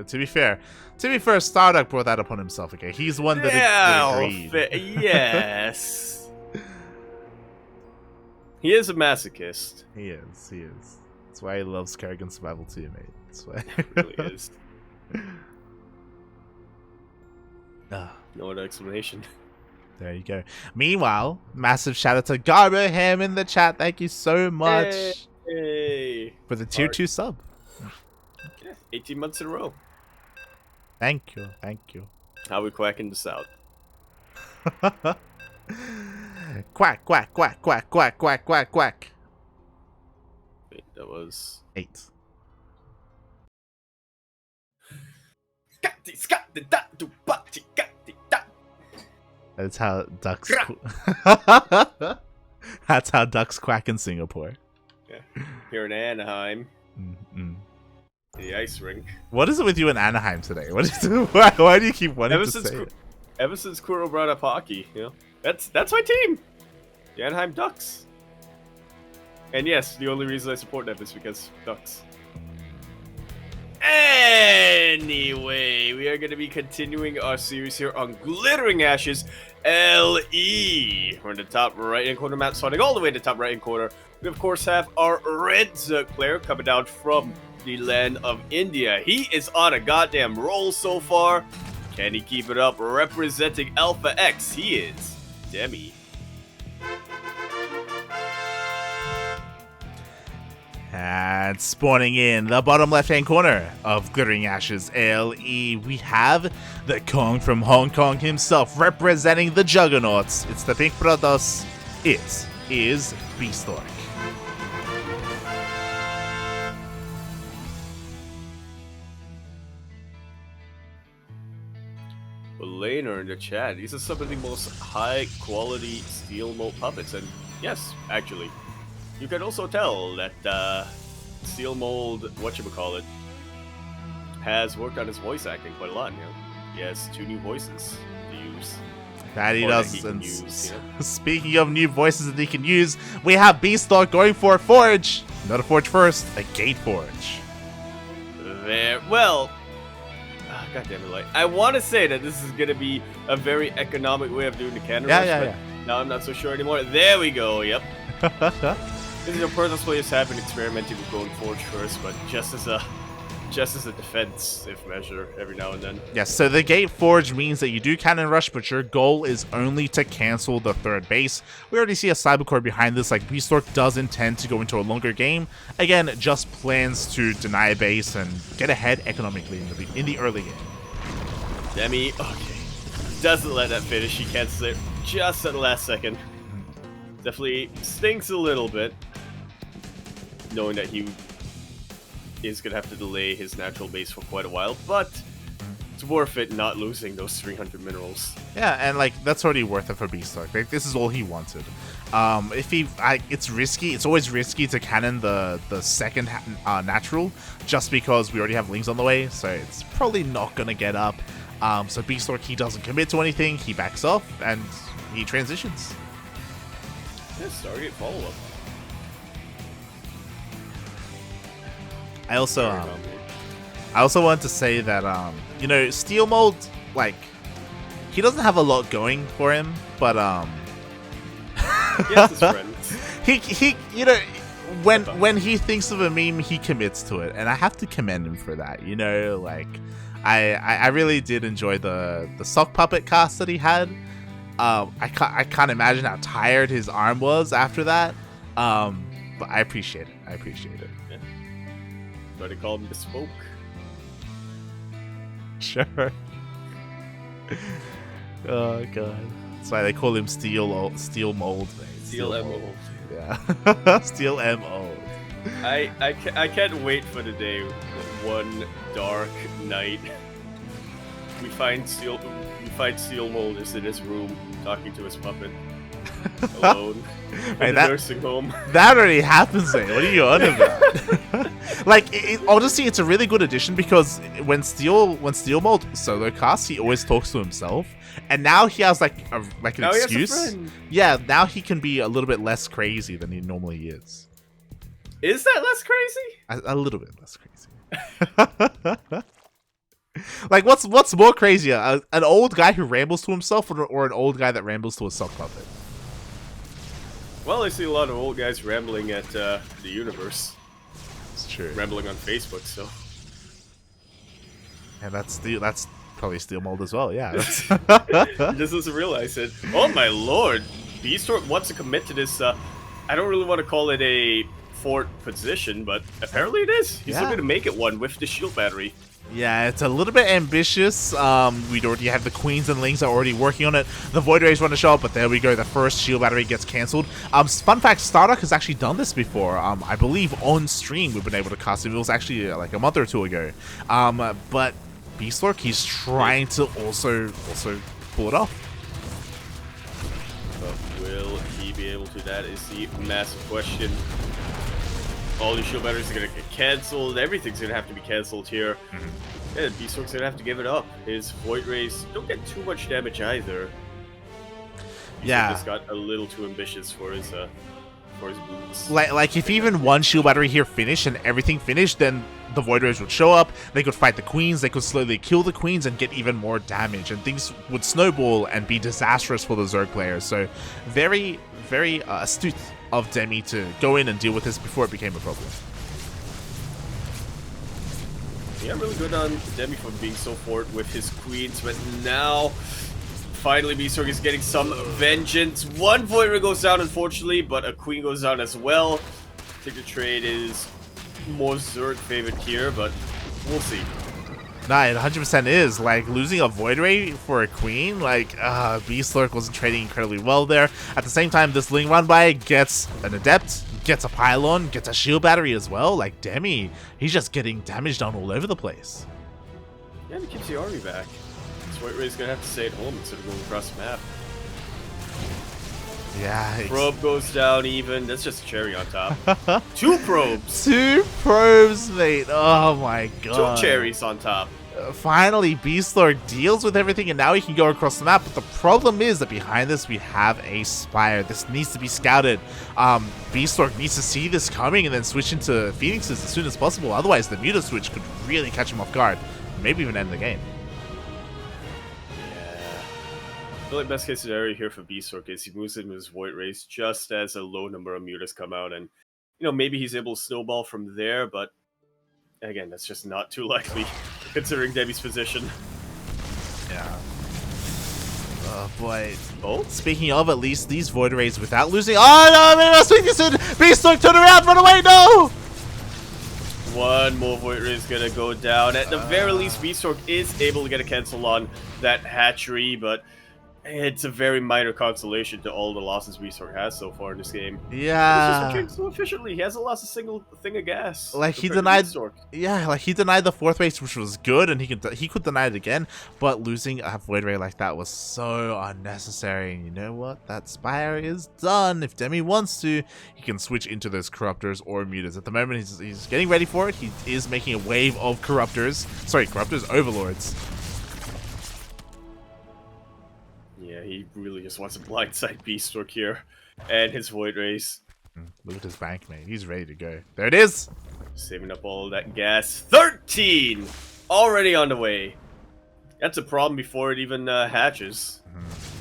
To be fair, Starduck brought that upon himself, okay? He's the one that agreed. Yes. He is a masochist. He is. That's why he loves Kerrigan Survival too, mate. That's why. It really is. No other explanation. There you go. Meanwhile, massive shout out to Garbo Ham in the chat. Thank you so much for the tier 2 sub. Yeah, 18 months in a row. Thank you. How we quacking this out? Quack, quack, quack, quack, quack, quack, quack, quack. Wait, that was 8. That's how ducks. That's how ducks quack in Singapore. Yeah, here in Anaheim. Mm-mm. The ice rink. What is it with you in Anaheim today? What is it? Why do you keep wanting to say it? Ever since Kuro brought up hockey, you know, that's my team, the Anaheim Ducks. And yes, the only reason I support them is because Ducks. Anyway, we are going to be continuing our series here on Glittering Ashes LE. We're in the top right-hand corner map, starting all the way to the top right-hand corner. We, of course, have our Red Zerg player coming down from the land of India. He is on a goddamn roll so far. Can he keep it up? Representing Alpha X, he is Demi. And spawning in the bottom left-hand corner of Glittering Ashes LE, we have the Kong from Hong Kong himself, representing the Juggernauts. It's the Pink Brothers. It is Bistork. Laner in the chat. These are some of the most high-quality steel mold puppets, and yes, actually, you can also tell that steel mold, whatchamacallit, has worked on his voice acting quite a lot. You know, he has 2 new voices to use. That he does. That he can use, you know? Speaking of new voices that he can use, we have Bistork going for a Forge. Not a Forge first, a Gate Forge. There. Well. God damn it, like, I want to say that this is going to be a very economic way of doing the cannon rush, but now I'm not so sure anymore. There we go, yep. This is a purpose players have been experimenting with going Forge first, but just as a defensive measure every now and then. Yes, so the Gate Forge means that you do cannon rush, but your goal is only to cancel the 3rd base. We already see a Cybercore behind this, like Bistork does intend to go into a longer game. Again, just plans to deny a base and get ahead economically in the early game. Demi, okay, doesn't let that finish. He cancels it just at the last second. Definitely stinks a little bit, knowing that he is going to have to delay his natural base for quite a while, but it's worth it not losing those 300 minerals. Yeah, and like that's already worth it for Bistork. Like, this is all he wanted. It's risky. It's always risky to cannon the second natural, just because we already have Lings on the way, so it's probably not going to get up. So Bistork, he doesn't commit to anything. He backs off and he transitions. Yeah, Stargate follow-up. I also want to say that you know, Steel Mold, like, he doesn't have a lot going for him, but he has his friends. he you know, when he thinks of a meme, he commits to it, and I have to commend him for that. You know, like, I really did enjoy the sock puppet cast that he had. I can't imagine how tired his arm was after that. But I appreciate it. Yeah. But they call him Bespoke. Sure. Oh god. That's why they call him Steel Mold. Mate. Steel Mold. Yeah. Steel Mold. I can't wait for the day one dark night we find Steel Mold is in his room talking to his puppet. alone in the that, nursing home. That already happens, mate. What are you on about? Like, honestly, it's a really good addition because when Steel Mold solo casts, he always talks to himself, and now he has like an Now excuse. He has a friend. Yeah, now he can be a little bit less crazy than he normally is. Is that less crazy? A little bit less crazy. Like, what's more crazier, an old guy who rambles to himself, or an old guy that rambles to a sock puppet? Well, I see a lot of old guys rambling at the universe. It's true. Rambling on Facebook, so. And that's probably Steel Mold as well, yeah. He just doesn't realize it. Oh my lord! Bistork wants to commit to this, I don't really want to call it a fort position, but apparently it is. He's looking to make it one with the shield battery. Yeah, it's a little bit ambitious. We'd already have the Queens and Lings are already working on it. The Void Rays want to show up, but there we go. The first shield battery gets cancelled. Fun fact, Stardock has actually done this before. I believe on stream we've been able to cast it. It was actually like a month or two ago. But Bistork, he's trying to also pull it off. But will he be able to? That is the massive question. All the shield batteries are going to get cancelled. Everything's going to have to be cancelled here. Yeah, Bistork's going to have to give it up. His Void Rays don't get too much damage either. Bistork just got a little too ambitious for his boots. Like if even one shield battery here finished and everything finished, then the Void Rays would show up, they could fight the Queens, they could slowly kill the Queens and get even more damage, and things would snowball and be disastrous for the Zerg players. So very, very astute of Demi to go in and deal with this before it became a problem. Yeah, really good on Demi for being so forward with his Queens, but now finally Bistork is getting some vengeance. One Void Ray goes down, unfortunately, but a Queen goes down as well. I think the trade is more Zerg favored here, but we'll see. Nah, it 100% is. Like, losing a Void Ray for a Queen, like, Bistork wasn't trading incredibly well there. At the same time, this Ling run-by gets an Adept, gets a Pylon, gets a Shield Battery as well. Like, Demi, he's just getting damage done all over the place. Yeah, and he keeps the army back. This Void Ray's gonna have to stay at home instead of going across the map. Yeah. Probe goes down even. That's just a cherry on top. 2 probes! 2 probes, mate. Oh my god. 2 cherries on top. Finally, Bistork deals with everything, and now he can go across the map. But the problem is that behind this, we have a Spire. This needs to be scouted. Bistork needs to see this coming and then switch into Phoenixes as soon as possible. Otherwise, the Muta switch could really catch him off guard. Maybe even end the game. I feel like best case scenario here for Bistork is he moves into his Void Rays just as a low number of mutas come out, and maybe he's able to snowball from there, but again, that's just not too likely considering Demi's position. Yeah. Oh boy. Oh, speaking of, at least these Void Rays without losing. Oh no, maybe I'll swing this in. Bistork, turn around, run away, no! One more Void Ray is gonna go down. At the very least, Bistork is able to get a cancel on that hatchery, but it's a very minor consolation to all the losses Bistork has so far in this game. Yeah. He's just so efficiently. He hasn't lost a single thing of gas. Like he denied. Yeah, like he denied the 4th race, which was good, and he could deny it again. But losing a Void Ray like that was so unnecessary. And you know what? That Spire is done. If Demi wants to, he can switch into those Corruptors or Mutas. At the moment, he's getting ready for it. He is making a wave of Corruptors. Sorry, Corruptors, Overlords. Yeah, he really just wants to blindside Bistork here. And his Void Rays. Look at his bank, mate. He's ready to go. There it is! Saving up all of that gas. 13! Already on the way. That's a problem before it even hatches.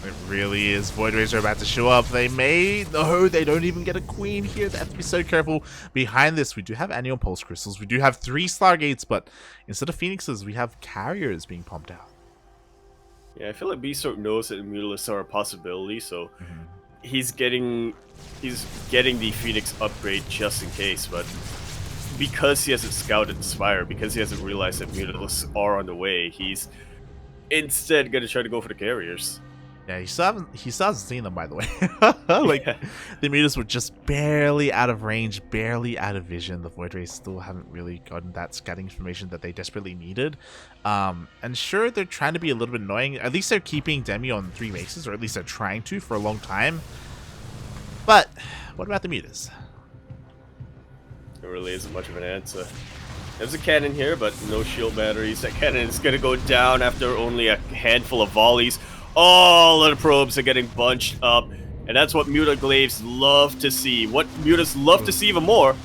It really is. Void Rays are about to show up. They may... No, they don't even get a Queen here. They have to be so careful. Behind this, we do have Annual Pulse Crystals. We do have 3 Stargates, but instead of Phoenixes, we have Carriers being pumped out. Yeah, I feel like Bistork knows that Mutalisks are a possibility, so he's getting the Phoenix upgrade just in case, but because he hasn't scouted the Spire, because he hasn't realized that Mutalisks are on the way, he's instead gonna try to go for the Carriers. Yeah, he still hasn't seen them, by the way. Like, the Mutas were just barely out of range, barely out of vision. The Void Rays still haven't really gotten that scouting information that they desperately needed. And sure, they're trying to be a little bit annoying. At least they're keeping Demi on 3 maces, or at least they're trying to for a long time. But what about the mutas? There really isn't much of an answer. There's a cannon here, but no shield batteries. That cannon is going to go down after only a handful of volleys. All of the probes are getting bunched up, and that's what Mutaglaves love to see. What Mutas love to see even more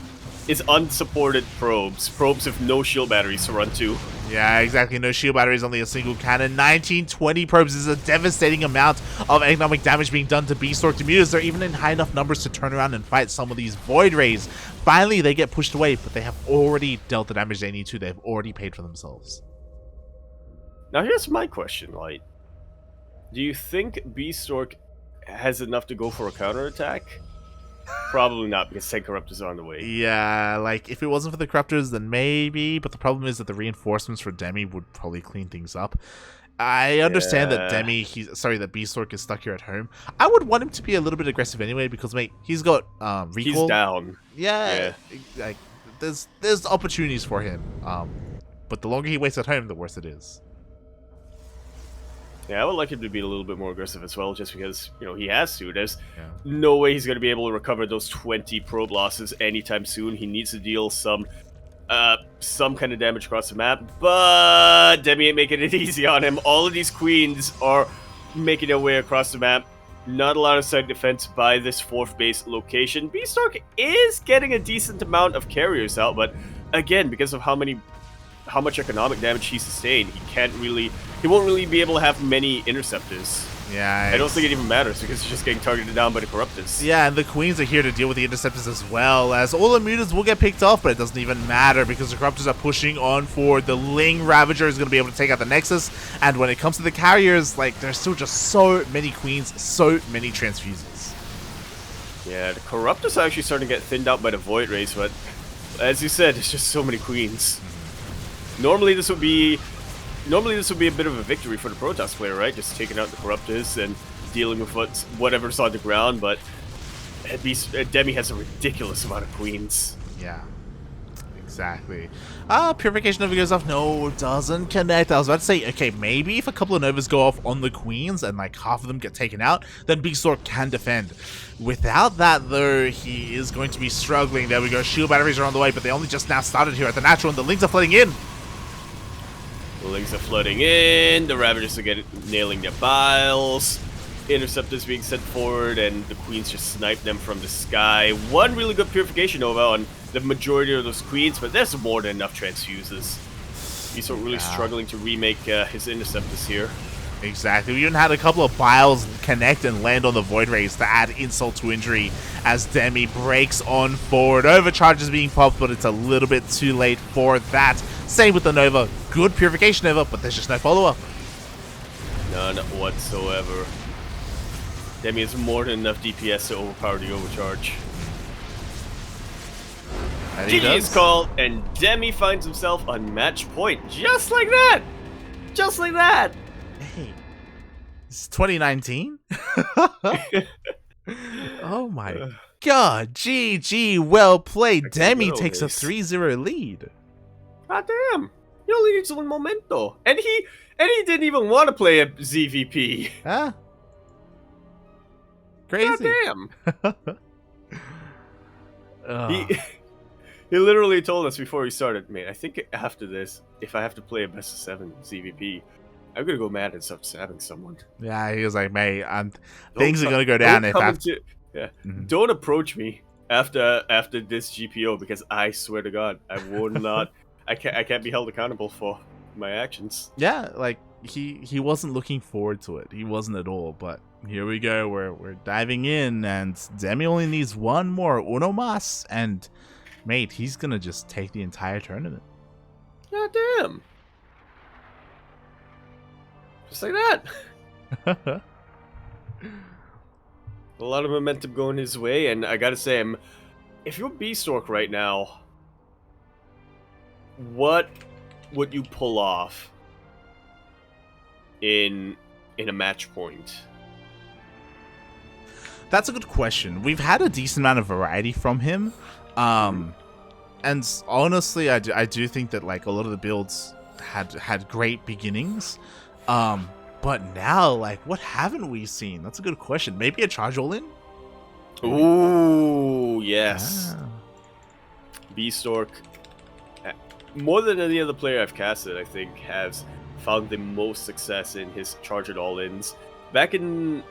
is unsupported probes. Probes with no shield batteries to run to. Yeah, exactly. No shield batteries, only a single cannon. 19-20 probes is a devastating amount of economic damage being done to Bistork. The mutas are even in high enough numbers to turn around and fight some of these Void Rays. Finally, they get pushed away, but they have already dealt the damage they need to. They've already paid for themselves. Now here's my question, Light. Do you think Bistork has enough to go for a counterattack? Probably not, because 10 Corruptors are on the way. Yeah, like, if it wasn't for the Corruptors, then maybe, but the problem is that the reinforcements for Demi would probably clean things up. I understand that that Bistork is stuck here at home. I would want him to be a little bit aggressive anyway, because, mate, he's got recall. He's down. Yeah. Like, there's opportunities for him. But the longer he waits at home, the worse it is. Yeah, I would like him to be a little bit more aggressive as well, just because, he has to. There's no way he's going to be able to recover those 20 probe losses anytime soon. He needs to deal some kind of damage across the map, but Demi ain't making it easy on him. All of these queens are making their way across the map. Not a lot of side defense by this 4th base location. Bistork is getting a decent amount of carriers out, but again, because of how much economic damage he sustained, he won't really be able to have many interceptors. Yeah, I don't think it even matters because he's just getting targeted down by the Corruptors. Yeah, and the Queens are here to deal with the Interceptors as well, as all the mutas will get picked off, but it doesn't even matter because the Corruptors are pushing on forward. The Ling Ravager is going to be able to take out the Nexus, and when it comes to the carriers, like, there's still just so many Queens, so many Transfuses. Yeah, the Corruptors are actually starting to get thinned out by the Void Rays, but as you said, it's just so many Queens. Normally this would be a bit of a victory for the Protoss player, right? Just taking out the Corruptors and dealing with whatever's on the ground, but Demi has a ridiculous amount of Queens. Yeah, exactly. Purification Nova goes off. No, doesn't connect. I was about to say, okay, maybe if a couple of Novas go off on the Queens and like half of them get taken out, then Bistork can defend. Without that, though, he is going to be struggling. There we go. Shield batteries are on the way, but they only just now started here at the natural, and the Lings are flooding in. The Lings are flooding in, the Ravagers are nailing their biles, Interceptors being sent forward, and the Queens just snipe them from the sky. One really good Purification Nova on the majority of those Queens, but there's more than enough Transfuses. He's really struggling to remake his Interceptors here. Exactly. We even had a couple of biles connect and land on the Void Rays to add insult to injury as Demi breaks on forward. Overcharge is being popped, but it's a little bit too late for that. Same with the Nova. Good Purification Nova, but there's just no follow-up. None whatsoever. Demi has more than enough DPS to overpower the Overcharge. GG is called, and Demi finds himself on match point. Just like that! Just like that! Hey, it's 2019? Oh my god, GG, well played. Demi takes a 3-0 lead. God damn, he only needs one momento. And he didn't even want to play a ZvP. Huh? Crazy. God damn. He literally told us before we started, man, I think after this, if I have to play a best of 7 ZvP, I'm gonna go mad and start stabbing someone. Yeah, he was like, mate, things are gonna go down if after. Don't approach me after this GPO, because I swear to God, I will not. I can't be held accountable for my actions. Yeah, like he wasn't looking forward to it. He wasn't at all. But here we go. We're diving in, and Demi only needs one more uno mas, and mate, he's gonna just take the entire tournament. God damn. Just like that. A lot of momentum going his way, and I gotta say, if you're Bistork right now, what would you pull off in a match point? That's a good question. We've had a decent amount of variety from him, and honestly, I do think that like a lot of the builds had great beginnings. But now, like, what haven't we seen? That's a good question. Maybe a charge all-in? Ooh, yes. Ah. Bistork, more than any other player I've casted, I think, has found the most success in his charged all-ins. Back in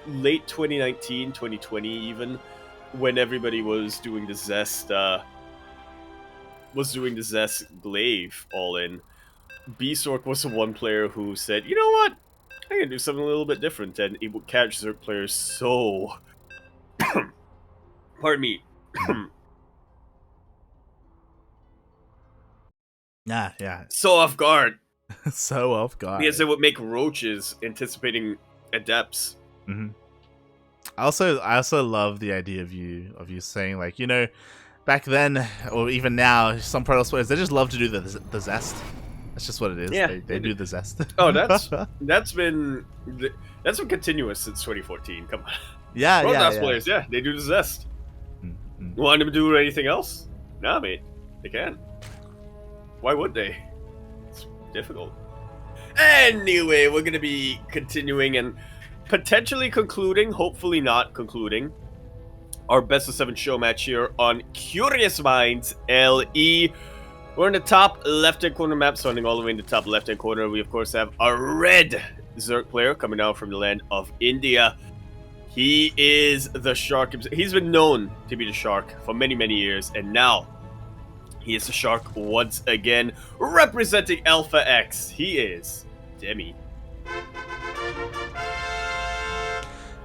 late 2019, 2020 even, when everybody was doing the Zest glaive all-in, Bistork was the one player who said, you know what? I'm gonna do something a little bit different, and it would catch Zerg players so pardon me. Yeah. So off guard. So off guard. Because it would make roaches anticipating adepts. Mm-hmm. I also love the idea of you saying, like, you know, back then or even now, some Protoss players, they just love to do the zest. That's just what it is. Yeah, they do the zest. Oh, that's been continuous since 2014. Come on. Yeah, Protoss players, yeah, they do the zest. Mm-hmm. Want them to do anything else? Nah, mate, they can. Why would they? It's difficult. Anyway, we're gonna be continuing and potentially concluding, hopefully not concluding, our best of 7 show match here on Curious Minds LE. We're in the top left-hand corner map, starting all the way in the top left-hand corner. We, of course, have a red Zerg player coming out from the land of India. He is the Shark. He's been known to be the Shark for many, many years, and now he is the Shark once again, representing Alpha X. He is Demi.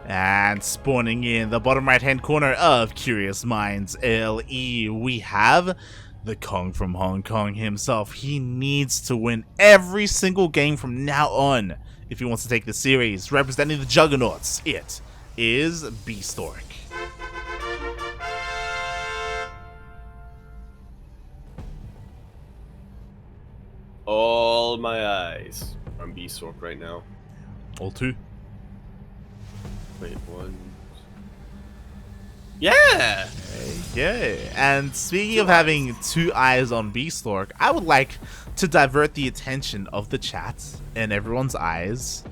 And spawning in the bottom right-hand corner of Curious Minds LE, we have the Kong from Hong Kong himself. He needs to win every single game from now on if he wants to take the series. Representing the Juggernauts, it is Bistork. All my eyes are on Bistork right now. All two. Wait, one. Yeah! Okay. And speaking of having two eyes on Bistork, I would like to divert the attention of the chat and everyone's eyes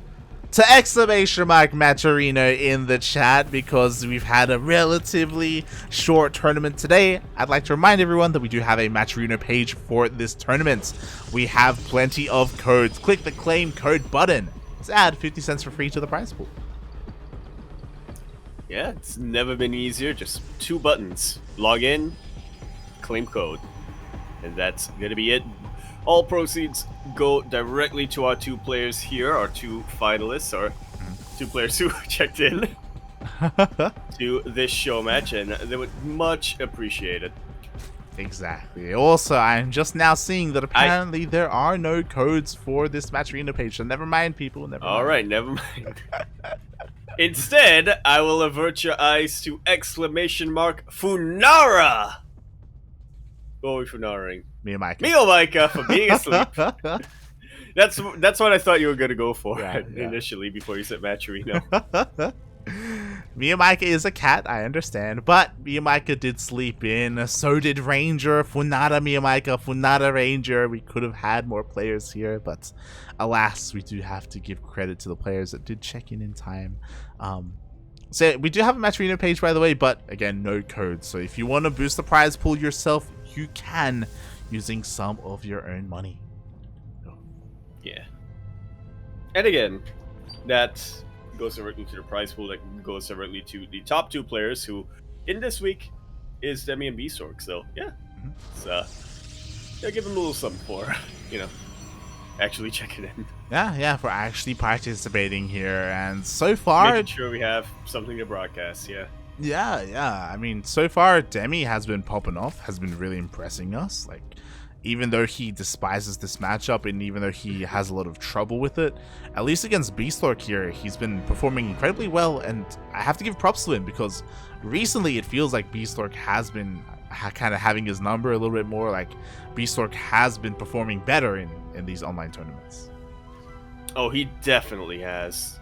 to !Matcherino in the chat, because we've had a relatively short tournament today. I'd like to remind everyone that we do have a Matcherino page for this tournament. We have plenty of codes. Click the claim code button to add 50 cents for free to the prize pool. Yeah, it's never been easier. Just 2 buttons. Log in, claim code. And that's going to be it. All proceeds go directly to our 2 players here, our 2 finalists, our 2 players who checked in to this show match, and they would much appreciate it. Exactly. Also, I'm just now seeing that apparently there are no codes for this Matcherino page, so never mind, people. Never mind. Alright, never mind. Instead, I will avert your eyes to !Funara! What are we Funaraing? Me and Micah for being asleep. That's what I thought you were gonna go for initially before you said Matcherino. Micah is a cat, I understand, but Micah did sleep in. So did Ranger, Funada Micah, Funada Ranger. We could have had more players here, but alas, we do have to give credit to the players that did check in time. So we do have a Matcherino page, by the way, but again, no codes. So if you want to boost the prize pool yourself, you can, using some of your own money. Yeah. And again, that goes directly to the prize pool, that goes directly to the top 2 players, who in this week is Demi and Bistork. So yeah, so give them a little something for, you know, actually checking in. Yeah, for actually participating here, and so far making sure we have something to broadcast. Yeah. I mean, so far Demi has been popping off, has been really impressing us. Like, even though he despises this matchup and even though he has a lot of trouble with it, at least against Bistork here, he's been performing incredibly well, and I have to give props to him, because recently it feels like Bistork has been kind of having his number a little bit more. Like, Bistork has been performing better in these online tournaments. Oh, he definitely has.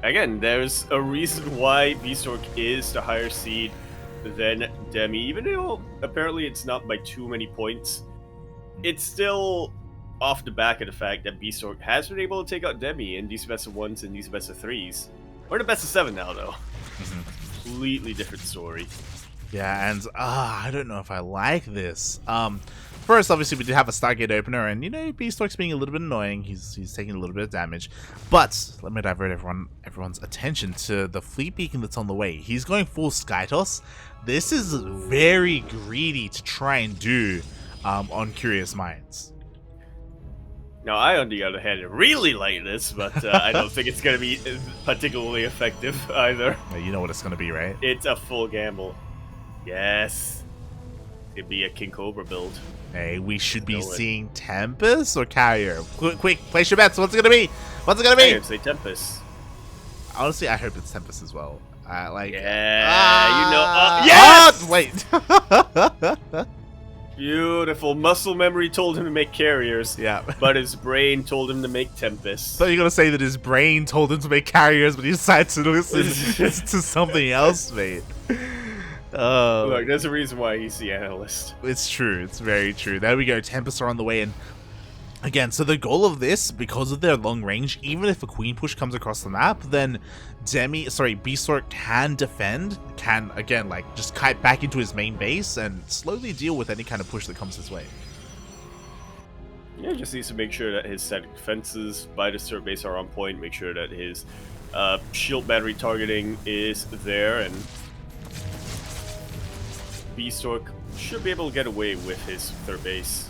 Again, there's a reason why Bistork is the higher seed than Demi, even though apparently it's not by too many points. It's still off the back of the fact that Bistork has been able to take out Demi in these best of 1s and these best of 3s. We're the best of 7 now, though. Completely different story. Yeah, and I don't know if I like this. First, obviously, we did have a Stargate opener, and you know, Bistork's being a little bit annoying. He's taking a little bit of damage, but let me divert everyone's attention to the fleet beacon that's on the way. He's going full sky toss. This is very greedy to try and do on Curious Minds. Now, I, on the other hand, really like this, but I don't think it's going to be particularly effective either. You know what it's going to be, right? It's a full gamble. Yes. It'd be a King Cobra build. Hey, we should be seeing Tempest or Carrier. Quick, place your bets. What's it going to be? What's it going to be? I would say Tempest. Honestly, I hope it's Tempest as well. Yes! Wait. Beautiful. Muscle memory told him to make Carriers. Yeah. But his brain told him to make Tempest. So you're going to say that his brain told him to make Carriers, but he decided to listen to something else, mate. Look, there's a reason why he's the analyst. It's true. It's very true. There we go. Tempest are on the way in. Again, so the goal of this, because of their long range, even if a queen push comes across the map, then Bistork can defend, again, like, just kite back into his main base and slowly deal with any kind of push that comes his way. Yeah, just needs to make sure that his static defenses by the Bistork base are on point, make sure that his shield battery targeting is there, and Bistork should be able to get away with his third base.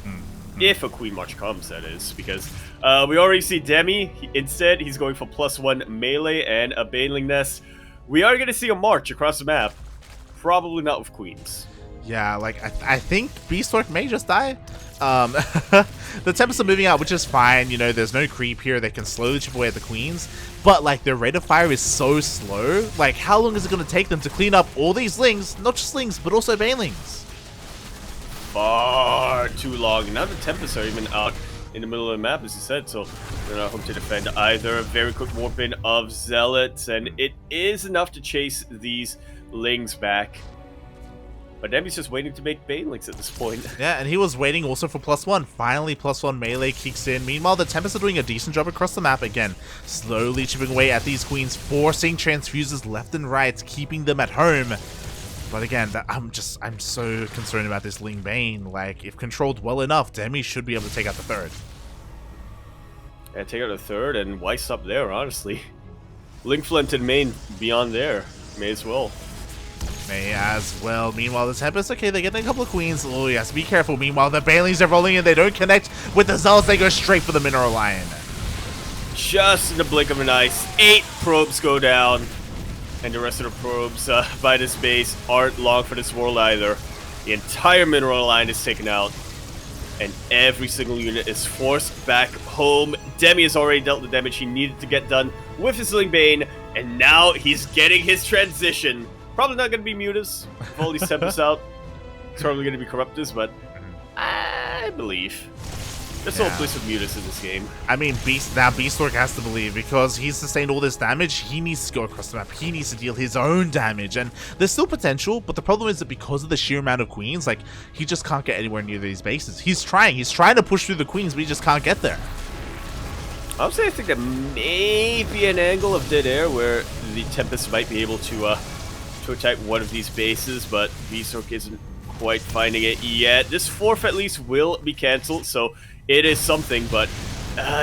If a Queen March comes, that is, because we already see Demi. Instead, he's going for +1 melee and a Baneling Nest. We are going to see a march across the map. Probably not with Queens. Yeah, like, I think Bistork may just die. The Tempest are moving out, which is fine. You know, there's no creep here. They can slowly chip away at the Queens. But, like, their rate of fire is so slow. Like, how long is it going to take them to clean up all these Lings? Not just Lings, but also Banelings. Far too long. Now the Tempests are even out in the middle of the map, as you said, so they're not home to defend either. A very quick warp in of Zealots, and it is enough to chase these Lings back. But Demi's just waiting to make Banelings at this point. Yeah, and he was waiting also for +1. Finally, +1 melee kicks in. Meanwhile, the Tempests are doing a decent job across the map again, slowly chipping away at these Queens, forcing transfuses left and right, keeping them at home. But again, I'm so concerned about this Ling Bane. Like, if controlled well enough, Demi should be able to take out the third. Yeah, take out the third, and why stop there, honestly? Ling Flint and main beyond there. May as well. May as well. Meanwhile, the Tempest, okay, they get a couple of Queens. Oh, yes, be careful. Meanwhile, the Banelings are rolling in. They don't connect with the Zealots. They go straight for the Mineral Lion. Just in the blink of an eye, 8 probes go down. And the rest of the probes by this base aren't long for this world either. The entire mineral line is taken out, and every single unit is forced back home. Demi has already dealt the damage he needed to get done with his Ling Bane, and now he's getting his transition. Probably not going to be Mutas with all these Tempests out. It's probably going to be Corruptors, but I believe. There's no place with Mutas in this game. I mean, Bistork has to believe, because he's sustained all this damage. He needs to go across the map. He needs to deal his own damage, and there's still potential, but the problem is that because of the sheer amount of Queens, like, he just can't get anywhere near these bases. He's trying to push through the Queens, but he just can't get there. I think that may be an angle of dead air where the Tempest might be able to attack one of these bases, but Bistork isn't quite finding it yet. This fourth at least will be cancelled, so it is something, but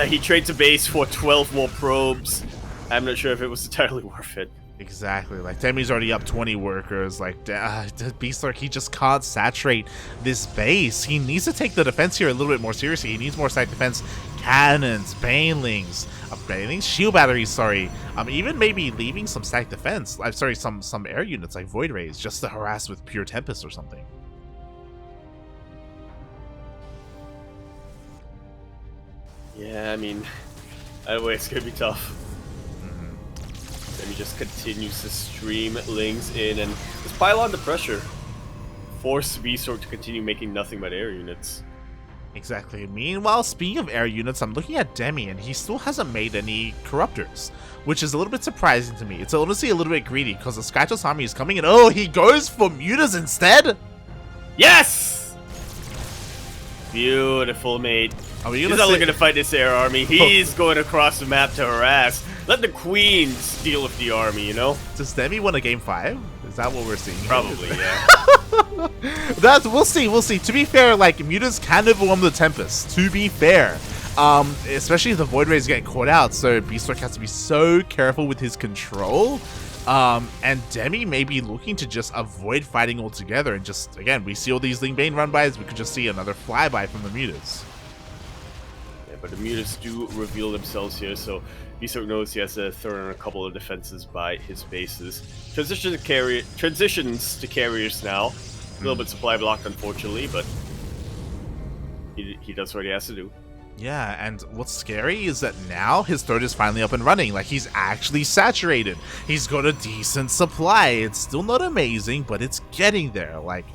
he trades a base for 12 more probes. I'm not sure if it was entirely worth it. Exactly. Like, Demi's already up 20 workers. Like, Bistork, he just can't saturate this base. He needs to take the defense here a little bit more seriously. He needs more stack defense. Cannons, Banelings, shield batteries, sorry. Even maybe leaving some stack defense. I'm sorry, some air units like Void Rays just to harass with pure Tempest or something. Yeah, I mean, either way, it's gonna be tough. Then he just continues to stream Lings in and just pile on the pressure. Force Bistork to continue making nothing but air units. Exactly. Meanwhile, speaking of air units, I'm looking at Demi, and he still hasn't made any Corruptors, which is a little bit surprising to me. It's honestly a little bit greedy, because the Skytos army is coming in. Oh, he goes for Mutas instead? Yes! Beautiful, mate. He's not looking to fight this air army. He's going across the map to harass. let the queens deal with the army, you know? Does Demi win a game 5? Is that what we're seeing? Probably, yeah. We'll see. To be fair, like, mutants can overwhelm the Tempest. To be fair. Especially if the Void Rays get caught out, so Bistork has to be so careful with his control. And Demi may be looking to just avoid fighting altogether, and just, again, we see all these Ling Bane run-bys, we could just see another flyby from the mutants. Yeah, but the mutants do reveal themselves here, so Bistork knows he has to throw in a couple of defenses by his bases. Transitions to carriers now. A little bit supply blocked, unfortunately, but he does what he has to do. Yeah, and what's scary is that now his throat is finally up and running. Like, he's actually saturated. He's got a decent supply. It's still not amazing, but it's getting there. Like,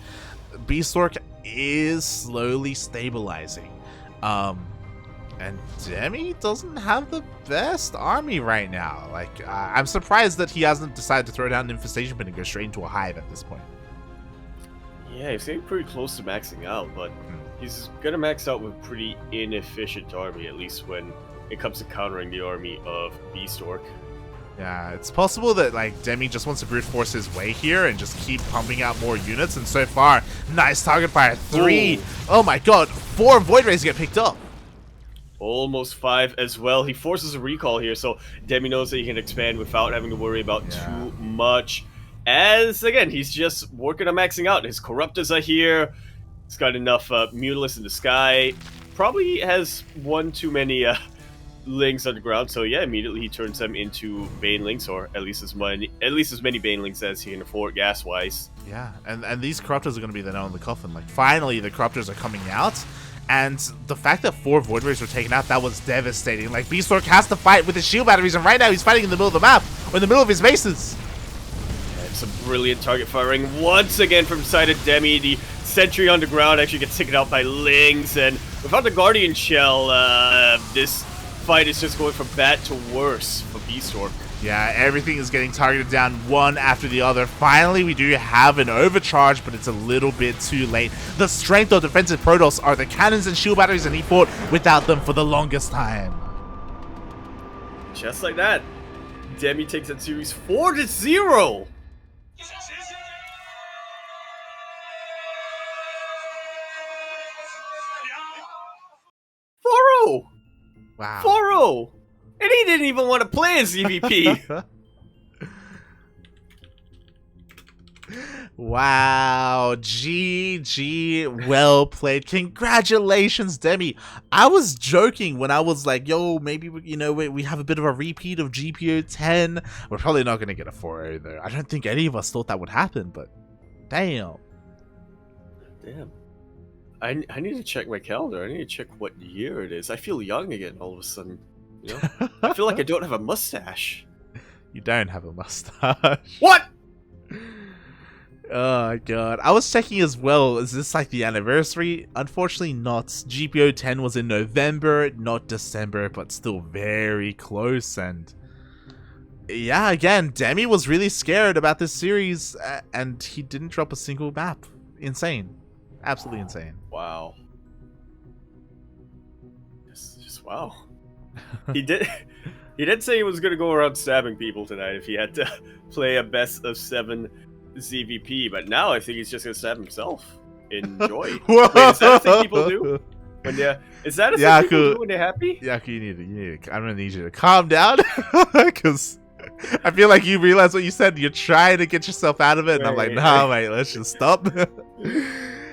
Bistork is slowly stabilizing. And Demi doesn't have the best army right now. Like, I'm surprised that he hasn't decided to throw down an infestation pin and go straight into a hive at this point. Yeah, he's getting pretty close to maxing out, but he's gonna max out with pretty inefficient army, at least when it comes to countering the army of Bistork. Yeah, it's possible that, like, Demi just wants to brute force his way here and just keep pumping out more units, and so far, nice target fire. 3. Ooh. Oh my god, 4 Void Rays get picked up. Almost 5 as well. He forces a recall here, so Demi knows that he can expand without having to worry about too much. As, again, he's just working on maxing out. His Corruptors are here. He's got enough Mutalists in the sky. Probably has one too many Lings on the ground, so yeah, immediately he turns them into Banelings, or at least as many Banelings as he can afford gas-wise. Yeah, and these Corruptors are going to be the nail in the coffin. Like, finally, the Corruptors are coming out. And the fact that 4 Void Rays were taken out, that was devastating. Like, Bistork has to fight with his shield batteries, and right now he's fighting in the middle of the map, or in the middle of his bases. And some brilliant target firing once again from the side of Demi. The sentry on the ground actually gets taken out by Lings, and without the Guardian Shell, this fight is just going from bad to worse for Bistork. Yeah, everything is getting targeted down one after the other. Finally, we do have an overcharge, but it's a little bit too late. The strength of defensive Protoss are the cannons and shield batteries, and he fought without them for the longest time. Just like that, Demi takes that series 4-0. 4-0. Wow. 4-0. And he didn't even want to play as ZvP. Wow. GG. Well played. Congratulations, Demi. I was joking when I was like, yo, maybe, you know, we have a bit of a repeat of GPO 10. We're probably not going to get a 4-0 though. I don't think any of us thought that would happen, but damn. Damn. I need to check my calendar. I need to check what year it is. I feel young again all of a sudden. You know? I feel like I don't have a mustache. You don't have a mustache. What? Oh god. I was checking as well. Is this like the anniversary? Unfortunately not. GPO 10 was in November, not December, but still very close. And yeah, again, Demi was really scared about this series, and he didn't drop a single map. Insane. Absolutely insane. Wow. Just wow. He did say he was going to go around stabbing people tonight if he had to play a best of 7 ZvP, but now I think he's just going to stab himself. Enjoy. Wait, is that a thing people do? Is that a thing people do when they're happy? Yaku, I'm going to need you to calm down, because I feel like you realize what you said. You're trying to get yourself out of it, and I'm like, nah, mate, let's just stop.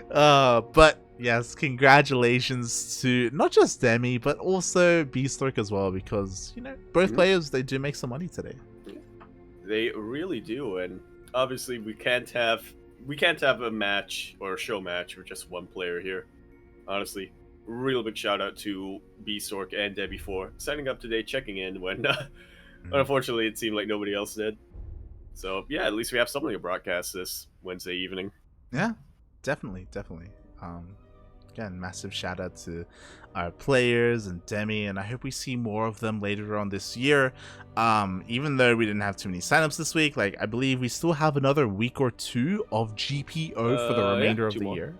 But yes, congratulations to not just Demi, but also Bistork as well, because, you know, both players, they do make some money today. They really do, and obviously we can't have a match or a show match with just one player here. Honestly, real big shout out to Bistork and Demi for signing up today, checking in when unfortunately it seemed like nobody else did. So yeah, at least we have something to broadcast this Wednesday evening. Yeah, definitely. Again, massive shout out to our players and Demi, and I hope we see more of them later on this year. Even though we didn't have too many signups this week, like, I believe we still have another week or 2 of GPO for the remainder of the year.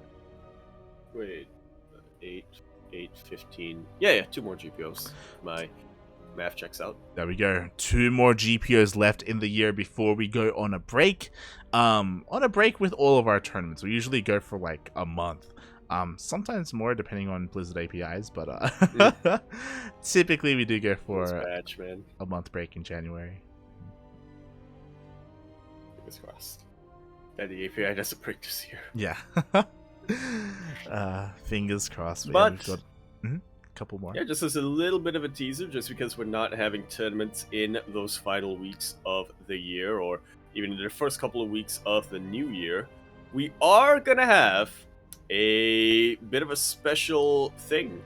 Wait, 8, 15. Yeah, 2 more GPOs. My Math checks out. There we go. 2 more GPOs left in the year before we go on a break. On a break with all of our tournaments. We usually go for like a month. Sometimes more depending on Blizzard APIs, but typically we do go for a month break in January. Fingers crossed. That the API doesn't break this year. Yeah. Fingers crossed. But we've got a couple more. Yeah, just as a little bit of a teaser, just because we're not having tournaments in those final weeks of the year, or even in the first couple of weeks of the new year, we are gonna have a bit of a special thing.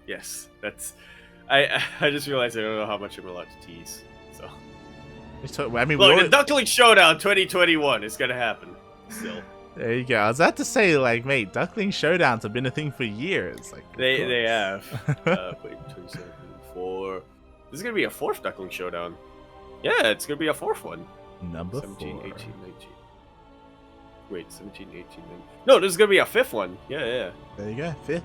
Yes, that's. I just realized I don't know how much I'm allowed to tease. So. I mean, look, the Duckling Showdown 2021 is gonna happen. Still. There you go. I was about to say, like, mate, Duckling Showdowns have been a thing for years. Like, they have. Wait, 27, 4. This is gonna be a 4th Duckling Showdown. Yeah, it's gonna be a 4th one. Number 17, 4. 18, 19. Wait, 17, 18, 19. No, this is gonna be a 5th one. Yeah. There you go, 5th.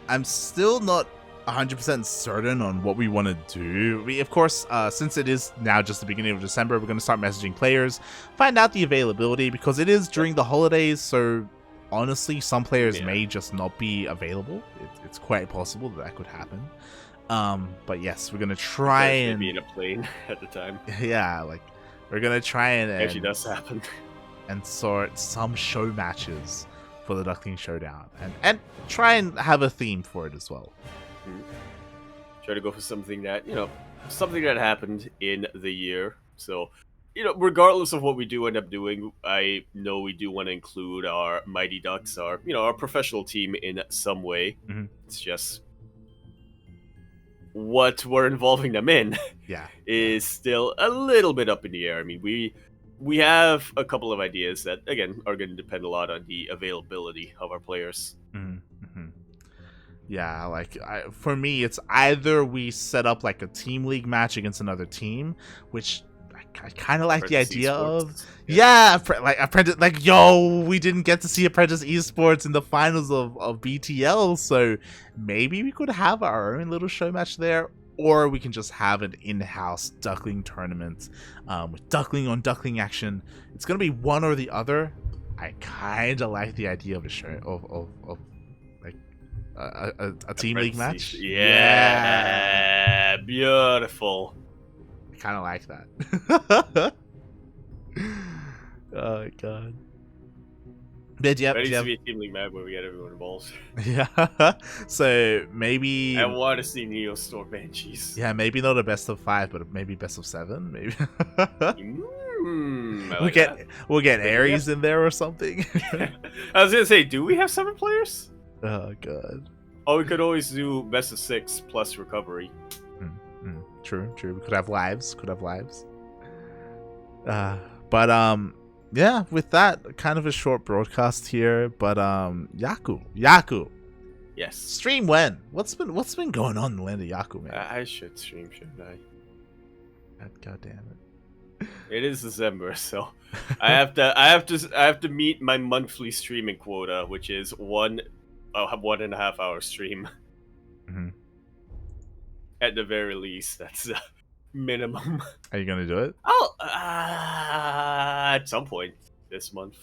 I'm still not 100% certain on what we want to do. We, of course, since it is now just the beginning of December, we're going to start messaging players, find out the availability, because it is during the holidays, so honestly, some players may just not be available. It's quite possible that could happen. But yes, we're going to try and... be in a plane at the time. Yeah, like, we're going to try and... It actually does happen. And sort some show matches for the Duckling Showdown, and try and have a theme for it as well. Try to go for something that, something that happened in the year. So, regardless of what we do end up doing, I know we do want to include our Mighty Ducks, our professional team in some way. It's just what we're involving them in is still a little bit up in the air. I mean, we have a couple of ideas that, again, are going to depend a lot on the availability of our players. Yeah, like, for me, it's either we set up, like, a team league match against another team, which I kind of like the idea of. Yeah, Apprentice, like, we didn't get to see Apprentice Esports in the finals of BTL, so maybe we could have our own little show match there, or we can just have an in-house Duckling tournament with Duckling on Duckling action. It's going to be one or the other. I kind of like the idea of a show, of a team league match. Yeah, beautiful. I kind of like that. Oh my god. But There needs to be a team league match where we get everyone involved. Yeah. So maybe I want to see Neo Store Banshees. Yeah, maybe not a best of 5, but maybe best of 7. Maybe. We'll get Ares in there or something. I was gonna say, do we have 7 players? Oh god. Oh, we could always do best of 6 plus recovery. True. We could have lives. But yeah, with that, kind of a short broadcast here. But Yaku. Yes. Stream when? What's been going on in the land of Yaku, man? I should stream, shouldn't I? God damn it. It is December, so I have to meet my monthly streaming quota, which is 1.5 hour stream. At the very least, that's the minimum. Are you gonna do it? I'll at some point this month.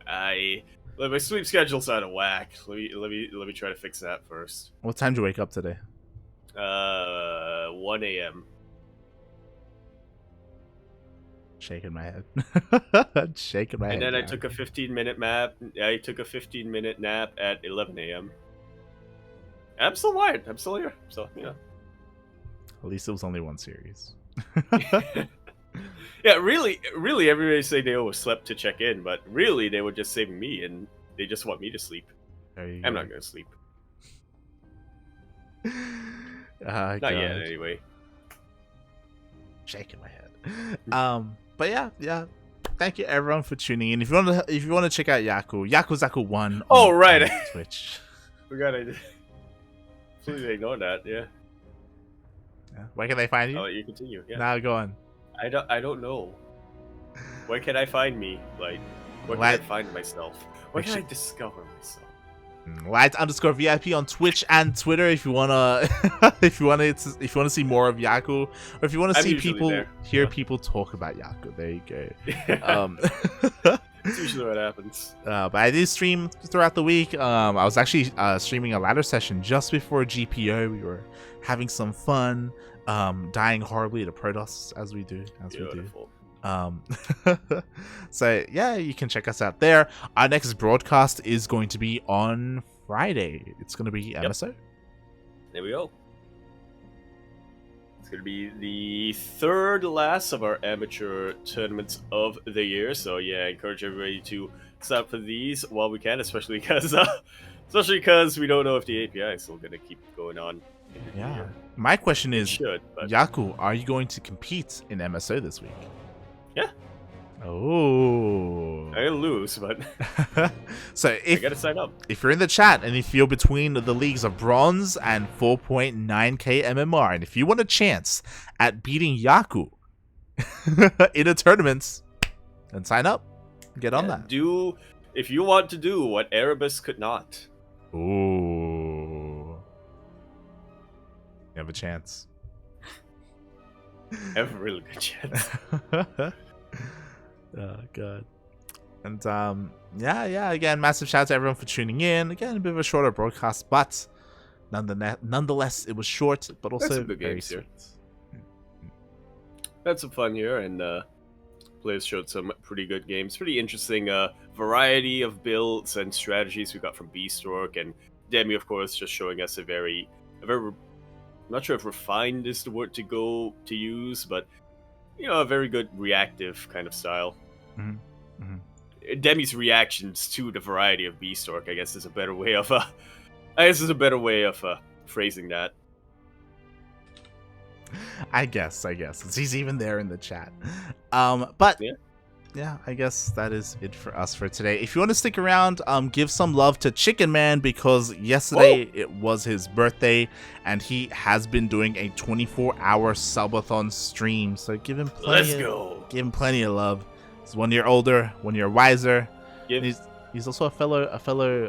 My sleep schedule's out of whack. Let me try to fix that first. What time did you wake up today? 1 a.m. Shaking my head. Shaking my head. And then I took a 15-minute nap. I took a 15-minute nap at 11 a.m. I'm still wired. I'm still here. So, At least it was only one series. Yeah, really, everybody say they always slept to check in, but really they were just saving me, and they just want me to sleep. I'm not gonna sleep. Not yet, anyway. Shaking my head. But yeah. Thank you everyone for tuning in. If you want to check out Yakuzaku 1 on Twitch. Forgot I did. Please ignore that. Yeah. Where can they find you? I'll let you continue. Yeah. Now go on. I don't know. Where can I find me? Like, where can I find myself? Where can I discover myself? Light_VIP on Twitch and Twitter if you wanna if you wanna see more of Yaku, or if you wanna see people hear people talk about Yaku. There you go. That's usually what happens. But I do stream throughout the week. I was actually streaming a ladder session just before GPO. We were having some fun, dying horribly to Protoss as we do. Beautiful. So yeah, you can check us out there. Our next broadcast is going to be on Friday. It's going to be MSO. There we go. It's going to be the third last of our amateur tournaments of the year. So yeah, I encourage everybody to sign up for these while we can, especially because we don't know if the API is still going to keep going on. Yeah. My question is, but Yaku, are you going to compete in MSO this week? Yeah. Oh. I lose, but so I gotta sign up. If you're in the chat and if you're between the leagues of bronze and 4.9k MMR, and if you want a chance at beating Yaku in a tournament, then sign up. Get on that. If you want to do what Erebus could not. Ooh. You have a chance. I have a really good chance. Oh god. And yeah, again, massive shout out to everyone for tuning in. Again, a bit of a shorter broadcast, but nonetheless it was short, but also very sweet. Had some fun here, and players showed some pretty good games. Pretty interesting variety of builds and strategies we got from Bistork, and Demi, of course, just showing us a very I'm not sure if refined is the word to use, but a very good reactive kind of style. Mm-hmm. Mm-hmm. Demi's reactions to the variety of Bistork, I guess, is a better way of phrasing that. I guess he's even there in the chat. But yeah, I guess that is it for us for today. If you want to stick around, give some love to Chicken Man, because yesterday it was his birthday and he has been doing a 24-hour subathon stream. So give him plenty of love. He's 1 year older, 1 year wiser. He's also a fellow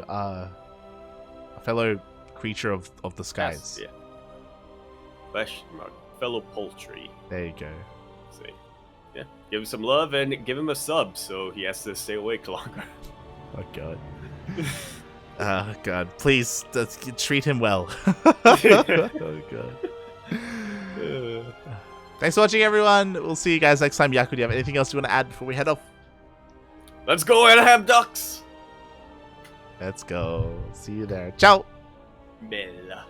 creature of the skies. Yes, Question mark. Fellow poultry. There you go. See. Yeah. Give him some love and give him a sub so he has to stay awake longer. Oh god. Oh god. Please treat him well. Oh god. Thanks for watching, everyone. We'll see you guys next time. Yaku, do you have anything else you want to add before we head off? Let's go and have ducks. Let's go. See you there. Ciao. Bella.